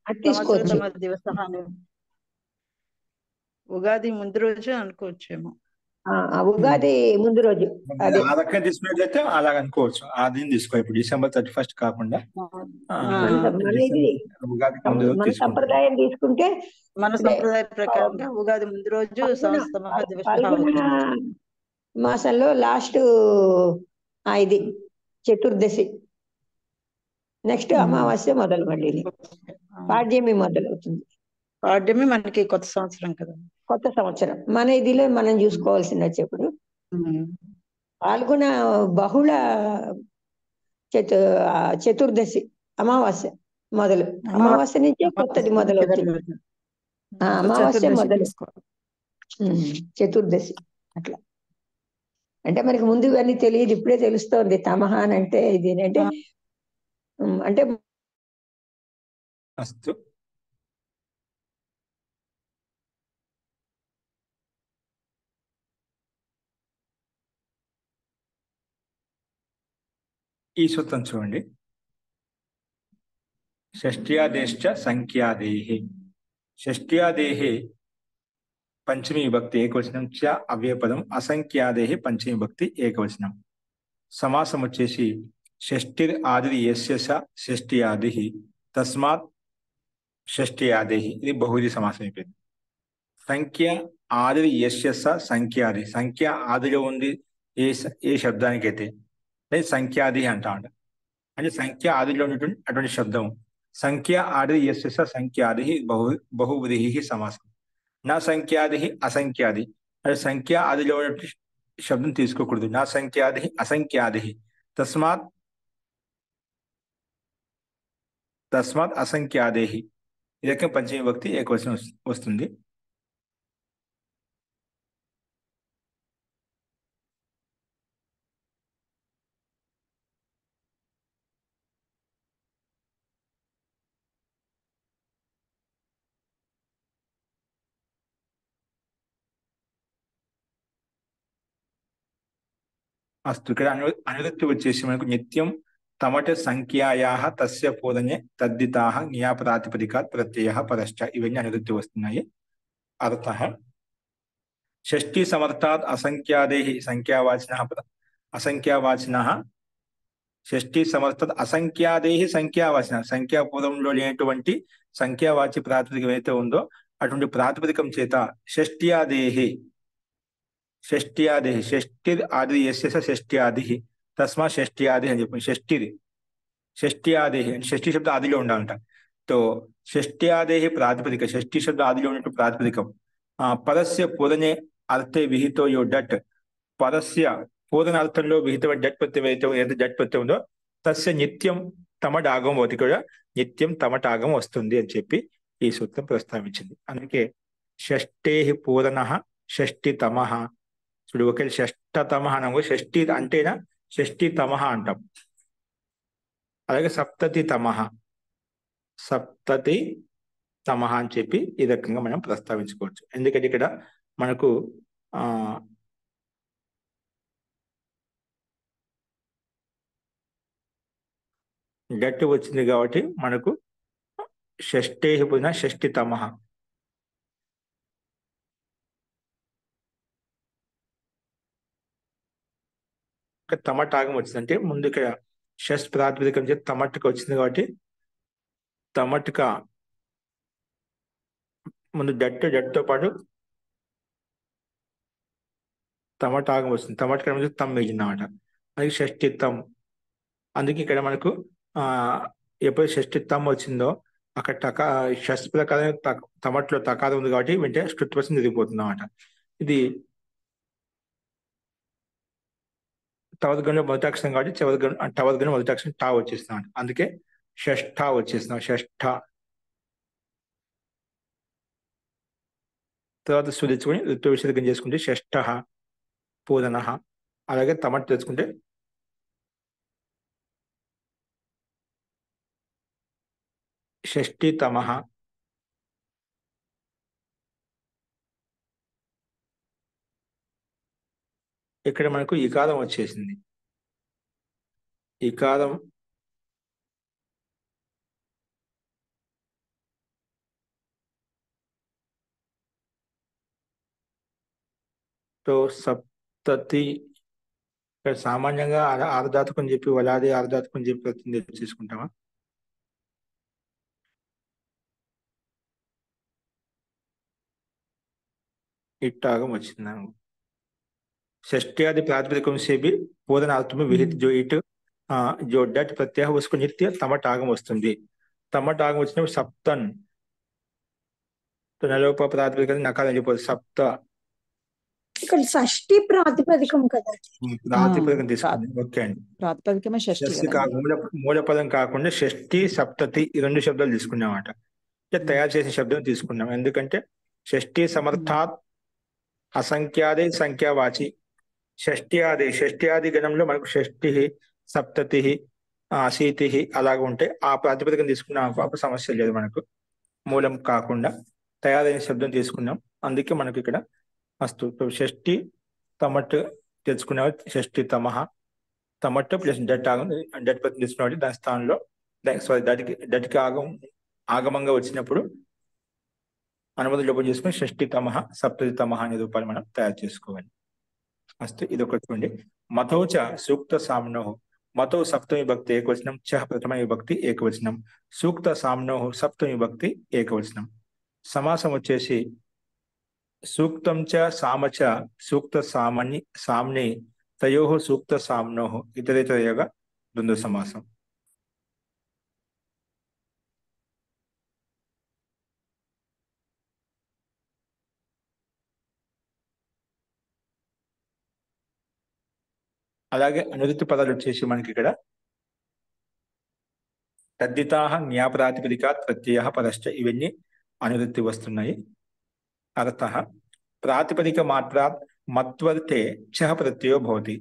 అది తీసుకోవచ్చు. సంవత్సరతమ దివస అని ఉగాది ముందు రోజు అనుకోవచ్చేమో. ఉగాది ముందు రోజు అదే ఆ రకంగా తీసుకున్నట్లయితే అలాగ అనుకోవచ్చు. అది తీసుకో ఇప్పుడు December 31 కాకుండా మన ఇది ఉగాదికి ముందు రోజు మన తీసుకుంటాం. సంప్రదాయం తీసుకుంటే మన అదే సంప్రదాయ ప్రకారంగా ఉగాది ముందు రోజు సంవత్సరతమ దివస పాల్గొన మాసంలో లాస్ట్ ఇది చతుర్దశి, నెక్స్ట్ అమావాస్య మొదలు, మళ్ళీ పాడ్యమి మొదలవుతుంది. పాడ్యమి మనకి కొత్త సంవత్సరం కదా, కొత్త సంవత్సరం. మన ఇదిలో మనం చూసుకోవాల్సింది వచ్చేప్పుడు పాల్గొన బహుళ చతుర్దశి అమావాస్య మొదలు, అమావాస్య నుంచే కొత్తది మొదలవుతుంది. అమావాస్య మొదలు చతుర్దశి అట్లా. అంటే మనకి ముందు ఇవన్నీ తెలియదు, ఇప్పుడే తెలుస్తోంది. తమహ అని అంటే ఇది అంటే అంటే అస్తు. ఈ సూత్రం చూడండి. షష్ట్యాదేశ్చ సంఖ్యాదేః. షష్ట్యాదేః పంచమి విభక్తి ఏకవచనం, చ అవ్యయపదం, అసంఖ్యాదేః పంచమి విభక్తి ఏకవచనం. సమాసం వచ్చేసి షష్ఠిర్ ఆదిరి యస్య స షష్ట్యాదిః తస్మాత్ షష్ట్యాదేః. ఇది బహువచన సమాసం అయిపోయింది. సంఖ్య ఆదిరి యస్య స సంఖ్యాది. సంఖ్య ఆదిలో ఉంది ఏ శబ్దానికైతే సంఖ్యాది అంటామంట. అంటే సంఖ్య ఆదిలో ఉన్నటువంటి అటువంటి శబ్దం. సంఖ్య ఆది యస్య స సంఖ్యాది బహువ్రీహి సమాసం. నా సంఖ్యాది అసంఖ్యాది. అంటే సంఖ్య ఆదిలో ఉన్నటువంటి శబ్దం తీసుకోకూడదు. నా సంఖ్యాది అసంఖ్యాది. తస్మాత్ అసంఖ్యాదేహి. ఈ రకం పంచమి విభక్తి ఏకవచనం వస్తుంది. అస్తు. ఇక్కడ అనువృత్తి వచ్చేసి మనకు నిత్యం తమట సంఖ్యాయాః తస్య పూరణే తద్దితాః జ్ఞాపరాతిపదికాత్ ప్రత్యయః పరశ్చ. ఇవన్నీ అనువృత్తి వస్తున్నాయి. అర్థః షష్ఠీ సమర్థాత్ అసంఖ్యాదేః అసంఖ్యావాచినః. షష్ఠీ సమర్థాత్ అసంఖ్యాదేః సంఖ్యావాచినః. సంఖ్యాపూర్వంలో లేనటువంటి సంఖ్యావాచి ప్రాతిపదికం ఏదైతే ఉందో అటువంటి ప్రాతిపదికం చేత షష్ట్యాదేః షష్ఠిర్ ఆది యస్య స షష్ట్యాదిః తస్మాత్ షష్ట్యాదిః అని చెప్పి షష్ట్యాదేః అంటే షష్ఠీ శబ్దం ఆదిలో ఉండాలంట. తో షష్ట్యాదేః ప్రాతిపదిక, షష్ఠీ శబ్దం ఆదిలో ఉన్నట్టు ప్రాతిపదికం. పరస్య పూరణే అర్థే విహితో యో డట్. పరస్య పూరణ అర్థంలో విహితమైన డట్ ప్రత్యయం ఏదైతే డట్ ప్రత్యయం ఉందో తస్య నిత్యం తమడాగం అవుతుంది. కూడా నిత్యం తమటాగం వస్తుంది అని చెప్పి ఈ సూత్రం ప్రస్తావించింది. అందుకే షష్ఠేః పూరణః షష్ఠితమః. చూడు, ఒకే షష్ఠతమః అనగా షష్ఠి అంటేనా షష్ఠితమః అంటాం. అలాగే సప్తతితమః అని చెప్పి ఈ రకంగా మనం ప్రస్తావించుకోవచ్చు. ఎందుకంటే ఇక్కడ మనకు గట్టి వచ్చింది కాబట్టి మనకు షష్ఠేః పూర్ణ షష్ఠితమః. తమటాగం వచ్చింది అంటే ముందు ఇక్కడ షష్ ప్రాతిపదికం చేసి తమట్టుక వచ్చింది కాబట్టి తమట్టుక ముందు జట్టుతో పాటు తమటాగం వస్తుంది. తమటక ముందు తమ్ మిగిలింది అన్నమాట. అది షష్ఠిత్తం. అందుకే ఇక్కడ మనకు ఎప్పుడు షష్ఠిత్తం వచ్చిందో అక్కడ షష్ ప్రకారం తమట్లో తకారం ఉంది కాబట్టి వెంటనే ష్టుత్వసం తిరిగిపోతుంది అన్నమాట. ఇది తవద్గణంలో మొదటి అక్షరం కాబట్టి టవద్గణం మొదటి అక్షరం టా వచ్చేస్తున్నాడు. అందుకే షష్ఠ వచ్చేస్తున్నాం. షష్ఠ తర్వాత సుధించుకొని ఋతు విసర్గం చేసుకుంటే షష్ఠ పూరణ. అలాగే తమట్ తెచ్చుకుంటే షష్ఠితమః. ఇక్కడ మనకు ఇకారం వచ్చేసింది. ఇకారం తో సప్తతి ఇక్కడ సామాన్యంగా ఆర్ధాతుకం చెప్పి వలాది ఆర్ధాతుకం చెప్పి ప్రతినిధి తీసుకుంటామా? इट्टागम వచ్చింది నాకు. షష్ట్యాది प्रातिपदिकम से भी పూర్ణార్థం में विहित जो इट जो डट प्रत्यय है उसको नित्य तमटागम వస్తుంది. तमटागम వచ్చినప్పుడు సప్తన్ నలోప ప్రాతిపదికం నకారం వెళ్ళిపోతుంది. సప్త ఇక్కడ షష్ఠి ప్రాతిపదికం కదా. ప్రాతిపదికం తీసుకుంది. ఓకే అండి. ప్రాతిపదికమే షష్ఠి షష్ఠి కదండి. మూలపదం కాకుండా షష్ఠి సప్తతి ఈ రెండు శబ్దాలు తీసుకున్నామాట. తయారు చేసిన శబ్దం తీసుకున్నాం. ఎందుకంటే షష్ఠి సమర్థాత్ అసంఖ్యాది సంఖ్యావాచి షష్ట్యాది గణంలో మనకు షష్ఠి సప్తతి అశీతి అలాగ ఉంటే ఆ ప్రాతిపదికం తీసుకున్నాం. అప్పుడు సమస్య లేదు. మనకు మూలం కాకుండా తయారైన శబ్దం తీసుకున్నాం. అందుకే మనకు ఇక్కడ అస్తు షష్ఠి తమట్ తెచ్చుకున్నావు. షష్ఠి తమహ తమట్ ప్లస్ డట్ ప్రతి తీసుకున్నాడు. దాని స్థానంలో డటికి ఆగమంగా వచ్చినప్పుడు అనుమతి లోపం చేసుకుని షష్ఠి తమహ సప్తతి తమహ అనే రూపాలు మనం తయారు చేసుకోవాలి. అస్తు ఇది ఒకటి చూడండి. మతౌచ సూక్త సామ్నో మతౌ సప్తమి విభక్తి ఏకవచనం చ ప్రథమ విభక్తి ఏకవచనం సూక్త సామ్నో సప్తమి విభక్తి ఏకవచనం. సమాసం వచ్చేసి సూక్తం చ సామచ సూక్త సామ్ని తయో సూక్త సామ్నో ఇతరేతరయోగ ద్వంద్వ సమాసం. అలాగే అనుదిత పదాలు వచ్చేసి మనకి ఇక్కడ తద్దితాహ జ్ఞాప్రాతిపదికాత్ ప్రత్యయ పరశ్చ ఇవన్నీ అనుదితి వస్తున్నాయి. అర్థ ప్రాతిపదిక మాత్రాత్ మత్వర్తే ఛ ప్రత్యయో భవతి.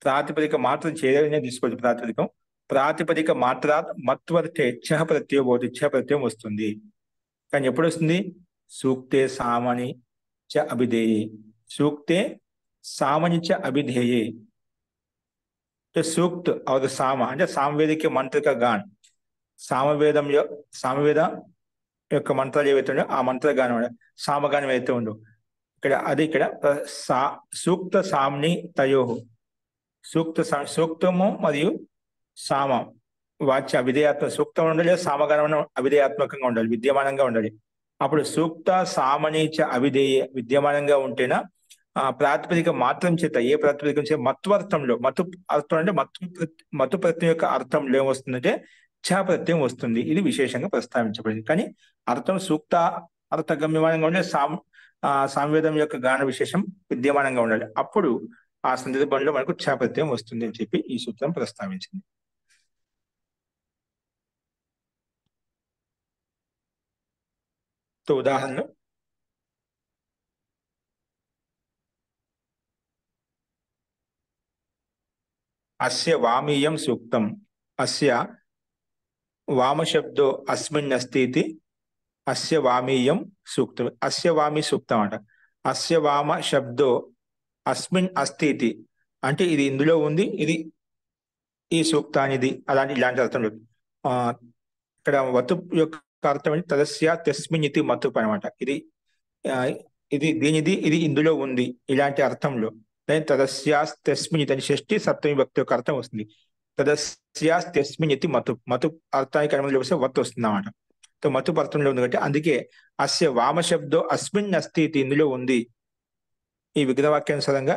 ప్రాతిపదిక మాత్రం చేయాలనే తీసుకోవచ్చు. ప్రాతిపదిక మాత్రాత్ మత్వర్తే ఛ ప్రత్యయో భవతి. ఛ ప్రత్యయం వస్తుంది. కానీ ఎప్పుడు వస్తుంది? సూక్తే సామని చ అభిధేయే. సూక్తే సామని చ అభిధేయే. సూక్త్ और సామ అంటే సామవేదిక మంత్రిక గాన్ సామవేద యొక్క మంత్రాలు ఏవైతే ఉండో ఆ మంత్రగానం సామగానం ఏవైతే ఉండో ఇక్కడ సూక్త సామ్ని తయోహు సూక్తము మరియు సామ వాచ్య అవిధేయాత్మక సూక్తం ఉండాలి లేదా సామగానం అవిధేయాత్మకంగా ఉండాలి, విద్యమానంగా ఉండాలి. అప్పుడు సూక్త సామనీచ అవిధేయ విద్యమానంగా ఉంటేనా ప్రాతిపదిక మాత్రం చేత ఏ ప్రాతిపదికం చేత మత్వర్థంలో మతు అర్థం అంటే మతు ప్రత్యయం యొక్క అర్థంలో ఏమొస్తుందంటే ఛ ప్రత్యయం వస్తుంది. ఇది విశేషంగా ప్రస్తావించబడింది. కానీ అర్థం సూక్త అర్థగమ్యమానంగా ఉండాలి, సామవేదం యొక్క గాన విశేషం విద్యమానంగా ఉండాలి. అప్పుడు ఆ సందర్భంలో మనకు ఛ ప్రత్యయం వస్తుంది అని చెప్పి ఈ సూత్రం ప్రస్తావించింది. ఉదాహరణ అస్య వామీయం సూక్తం అస్య వామ శబ్దో అస్మిన్ అస్తి ఇది అస్య వామీయం సూక్తం. అస్య వామి సూక్తం అంట. అస్య వామ శబ్దో అస్మిన్ అస్తి ఇది అంటే ఇది ఇందులో ఉంది, ఇది ఈ సూక్తానిది ఇలాంటి అర్థం లేదు. ఇక్కడ వతు యొక్క అర్థం ఏంటి? తదస్య తస్మిన్ ఇది మతు అనమాట. ఇది దీనిది, ఇది ఇందులో ఉంది ఇలాంటి అర్థంలో తదస్యాస్మిన్ అని షష్ఠి సప్తమి భక్తి యొక్క అర్థం వస్తుంది. తదస్యాస్మిన్ మతు అర్థానికి అనుమతి వస్తే వత్తు వస్తుంది అన్నమాట. మతు అర్థంలో ఉంది కాబట్టి అందుకే అస్య వామ శబ్దో అస్మిన్ అస్తి ఇందులో ఉంది. ఈ విగ్రహవాక్యానుసారంగా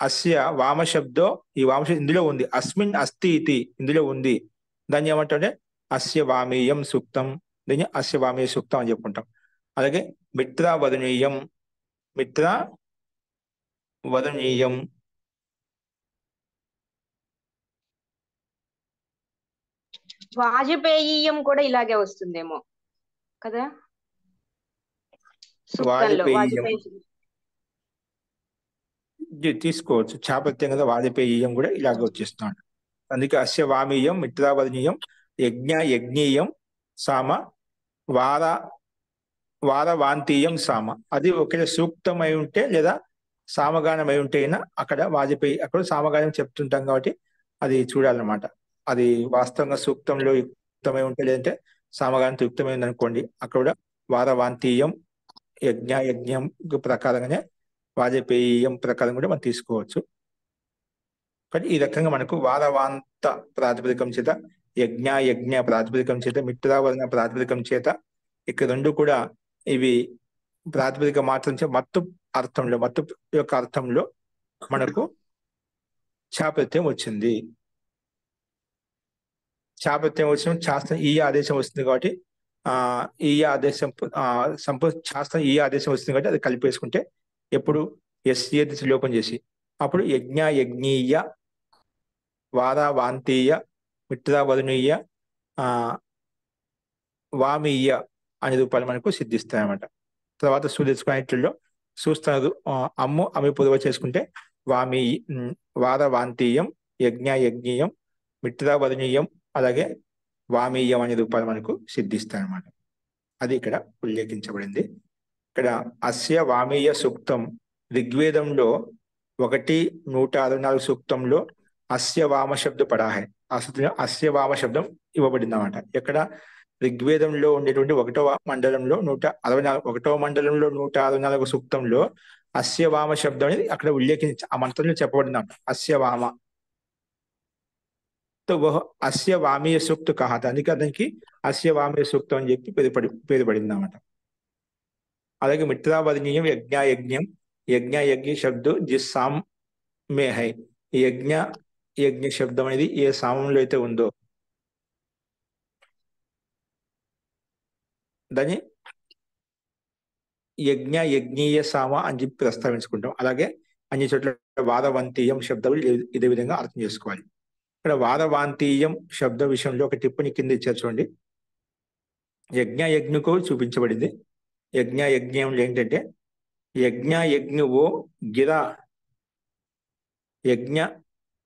అస్య వామ శబ్దో ఈ వామ శబ్దం ఇందులో ఉంది, అస్మిన్ అస్తి ఇది ఇందులో ఉంది. దాన్ని ఏమంటే అస్య వామీయం సూక్తం, దీన్ని అస్య వామీయ సూక్తం అని చెప్పుకుంటాం. అలాగే మిత్రవదనీయం వాజపేయీయం కూడా ఇలాగే వస్తుందేమో కదా. తీసుకోవచ్చు. చాపత్యం కదా వాజపేయీయం కూడా ఇలాగే వచ్చేస్తున్నాడు. అందుకే అస్య వామీయం మిత్రావదనీయం యజ్ఞీయం సామ వారవాంతీయం సామ. అది ఒకే సూక్తమై ఉంటే లేదా సామగానం అయి ఉంటేనా అక్కడ వాజపేయి అక్కడ సామగానం చెప్తుంటాం కాబట్టి అది చూడాలన్నమాట. అది వాస్తవంగా సూక్తంలో యుక్తమై ఉంటే లేదంటే సామగానంతో యుక్తమైంది అనుకోండి, అక్కడ కూడా వారవాంతీయం యజ్ఞం ప్రకారంగానే వాజపేయం ప్రకారం కూడా మనం తీసుకోవచ్చు. కానీ ఈ రకంగా మనకు వారవాంత ప్రాతిపదికం చేత యజ్ఞ ప్రాతిపదికం చేత మిత్రావరణ ప్రాతిపదికం చేత ఇక్కడ రెండు కూడా ఇవి ప్రాతిపదిక మాత్రం మత్తు యొక్క అర్థంలో మనకు ఛాప్రత్యయం వచ్చింది. ఛాప్రత్యయం వచ్చిన శాస్త్రం ఈ ఆదేశం వస్తుంది కాబట్టి ఈ ఆదేశం శాస్త్రం ఈ ఆదేశం వస్తుంది కాబట్టి అది కలిపేసుకుంటే ఎప్పుడు ఎస్ఏ దిశ లోపం చేసి అప్పుడు యజ్ఞీయ వారావాంతీయ మిత్రావరుణీయ వామీయ అనే రూపాలు మనకు సిద్ధిస్తాయి అన్నమాట. తర్వాత సూర్యస్కాయిట్లో చూస్తున్నారు అమ్మి పొదవ చేసుకుంటే వారవాంతీయం యజ్ఞీయం మిత్రావరుణీయం అలాగే వామీయం అనే రూపాలు మనకు సిద్ధిస్తాయి అన్నమాట. అది ఇక్కడ ఉల్లేఖించబడింది. ఇక్కడ అస్య వామీయ సూక్తం ఋగ్వేదంలో 164 సూక్తంలో అస్య వామ శబ్ద పడాహే అస్య వామ శబ్దం ఇవ్వబడింది అన్నమాట. ఎక్కడ ఋగ్వేదంలో ఉండేటువంటి 1వ మండలంలో 164 సూక్తంలో అస్య వామ శబ్దం అనేది అక్కడ ఉల్లేఖించి ఆ మంత్రంలో చెప్పబడింది అన్నమాట. అస్య వామ అస్య వామీయ సూక్త కహాత అందుకే అతనికి అస్య వామీయ సూక్తం అని చెప్పి పేరు పడింది అన్నమాట. అలాగే మిత్రావరణీయం యజ్ఞ శబ్ద జిస్ సామ్ మే హై యజ్ఞ శబ్దం అనేది ఏ సామంలో అయితే ఉందో దాన్ని యజ్ఞీయ సామ అని చెప్పి ప్రస్తావించుకుంటాం. అలాగే అన్ని చోట్ల వారవంతీయం శబ్దం ఇదే విధంగా అర్థం చేసుకోవాలి. ఇక్కడ వారవాంతీయం శబ్ద విషయంలో ఒక టిప్పణి కింద ఇచ్చారు చూడండి. యజ్ఞకు చూపించబడింది. యజ్ఞంలో ఏంటంటే యజ్ఞో గిరా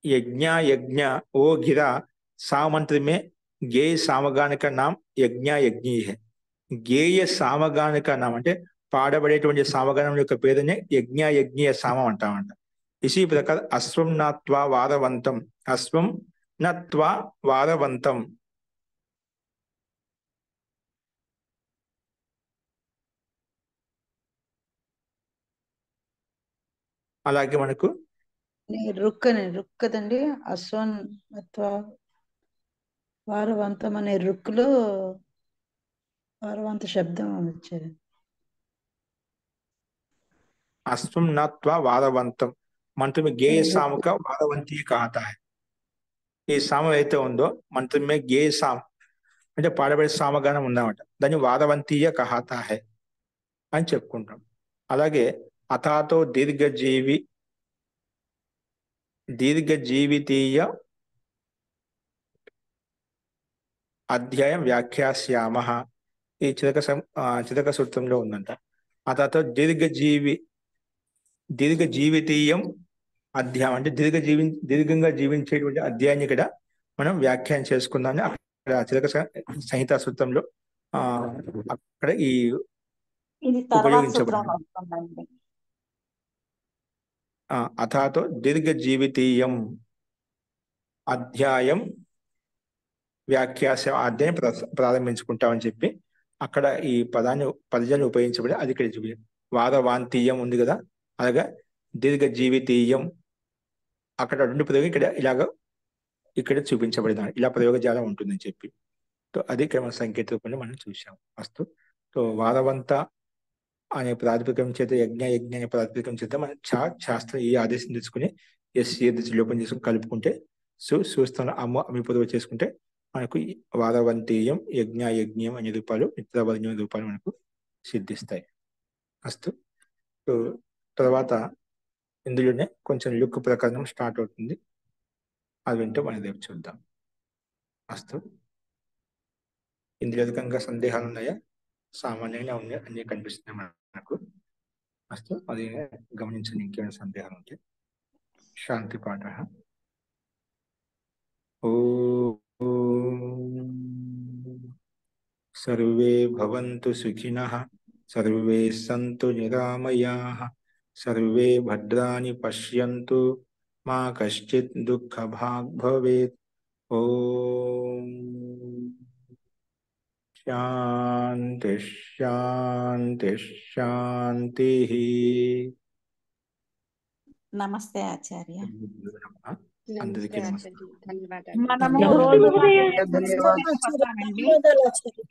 యజ్ఞ ఓ గిరా సామంత్రమే గేయ సామగానిక నామ్ యజ్ఞీ హే. గేయ సామగానిక నామ్ అంటే పాడబడేటువంటి సామగానం యొక్క పేరునే యజ్ఞీయ సామం అంటామంట. ఇసి ప్రకారం అశ్వం నత్వా వారవంతం అలాగే మనకు రుక్కదండి అశ్వం అథవా వారవంతం అనే రుక్కులో వారవంత శబ్దం వచ్చేది. అశ్వం నత్వా వారవంతం మంత్రమే గేయ సాముక వారవంతీ కహాతా హై. ఈ సామం అయితే ఉందో మంత్రమే గేయ సామ్ అంటే పాడబడే సామగానం ఉందన్నమాట. దాన్ని వారవంతీయ కహాతా హై అని చెప్పుకుంటాం. అలాగే అథాతో దీర్ఘజీవితీయ అధ్యాయం వ్యాఖ్యాస్యామ ఈ చితక సూత్రంలో ఉందంట. అథాతో దీర్ఘజీవితీయం అధ్యాయం అంటే దీర్ఘంగా జీవించేటువంటి అధ్యాయాన్ని ఇక్కడ మనం వ్యాఖ్యానం చేసుకుందామని అక్కడ చిలక సంహితా సూత్రంలో అక్కడ ఈ ఉపయోగించబడింది. అథాతో దీర్ఘజీవితీయం అధ్యాయం వ్యాఖ్యాస అధ్యాయం ప్రారంభించుకుంటామని చెప్పి అక్కడ ఈ పదజాన్ని ఉపయోగించబడి అది ఇక్కడ చూపి వారవాంతీయం ఉంది కదా, అలాగా దీర్ఘజీవితీయం అక్కడ రెండు ప్రయోగం ఇక్కడ చూపించబడింది. ఇలా ప్రయోగజాలం ఉంటుందని చెప్పి అది ఇక్కడ మన సంకేత రూపంలో మనం చూసాం. వస్తు వారవంత అనే ప్రాతిపదికం చేత యజ్ఞ అనే ప్రాతిపదికం చేత మనం శాస్త్రం ఈ ఆదేశం తీసుకుని లోపం చేసుకుని కలుపుకుంటే సూస్తం అమ్మి పొదవ చేసుకుంటే మనకు వారవంతీయం యజ్ఞం అనే రూపాలు మిత్రవర్ణ్యం రూపాలు మనకు సిద్ధిస్తాయి. అస్తు తర్వాత ఇందులోనే కొంచెం లుక్ ప్రకారం స్టార్ట్ అవుతుంది. అది వింటూ మనం రేపు చూద్దాం. అస్తు ఇందులో అధికంగా సందేహాలు ఉన్నాయా? సామాన్యంగా ఉన్నాయి, అన్ని కనిపిస్తున్నాయి మనకు. అస్తు అది గమనించండి. ఇంకేమైనా సందేహాలు ఉంటే శాంతి పాఠ. సర్వే భవంతు సుఖినః, సర్వే సంతు నిరామయాః, సర్వే భద్రాణి పశ్యంతు మా కశ్చిత్ దుఃఖభాగ్ భవేత్. ఓం శాంతి శాంతి శాంతి. నమస్తే ఆచార్య. అందరికీ నమస్తే నమస్కారం. ఆచార్య, ధన్యవాదాలు. మనము ధన్యవాదాలు రోజు ఆచార్య. వస్తానండి. ధన్యవాదాలు ఆచార్య.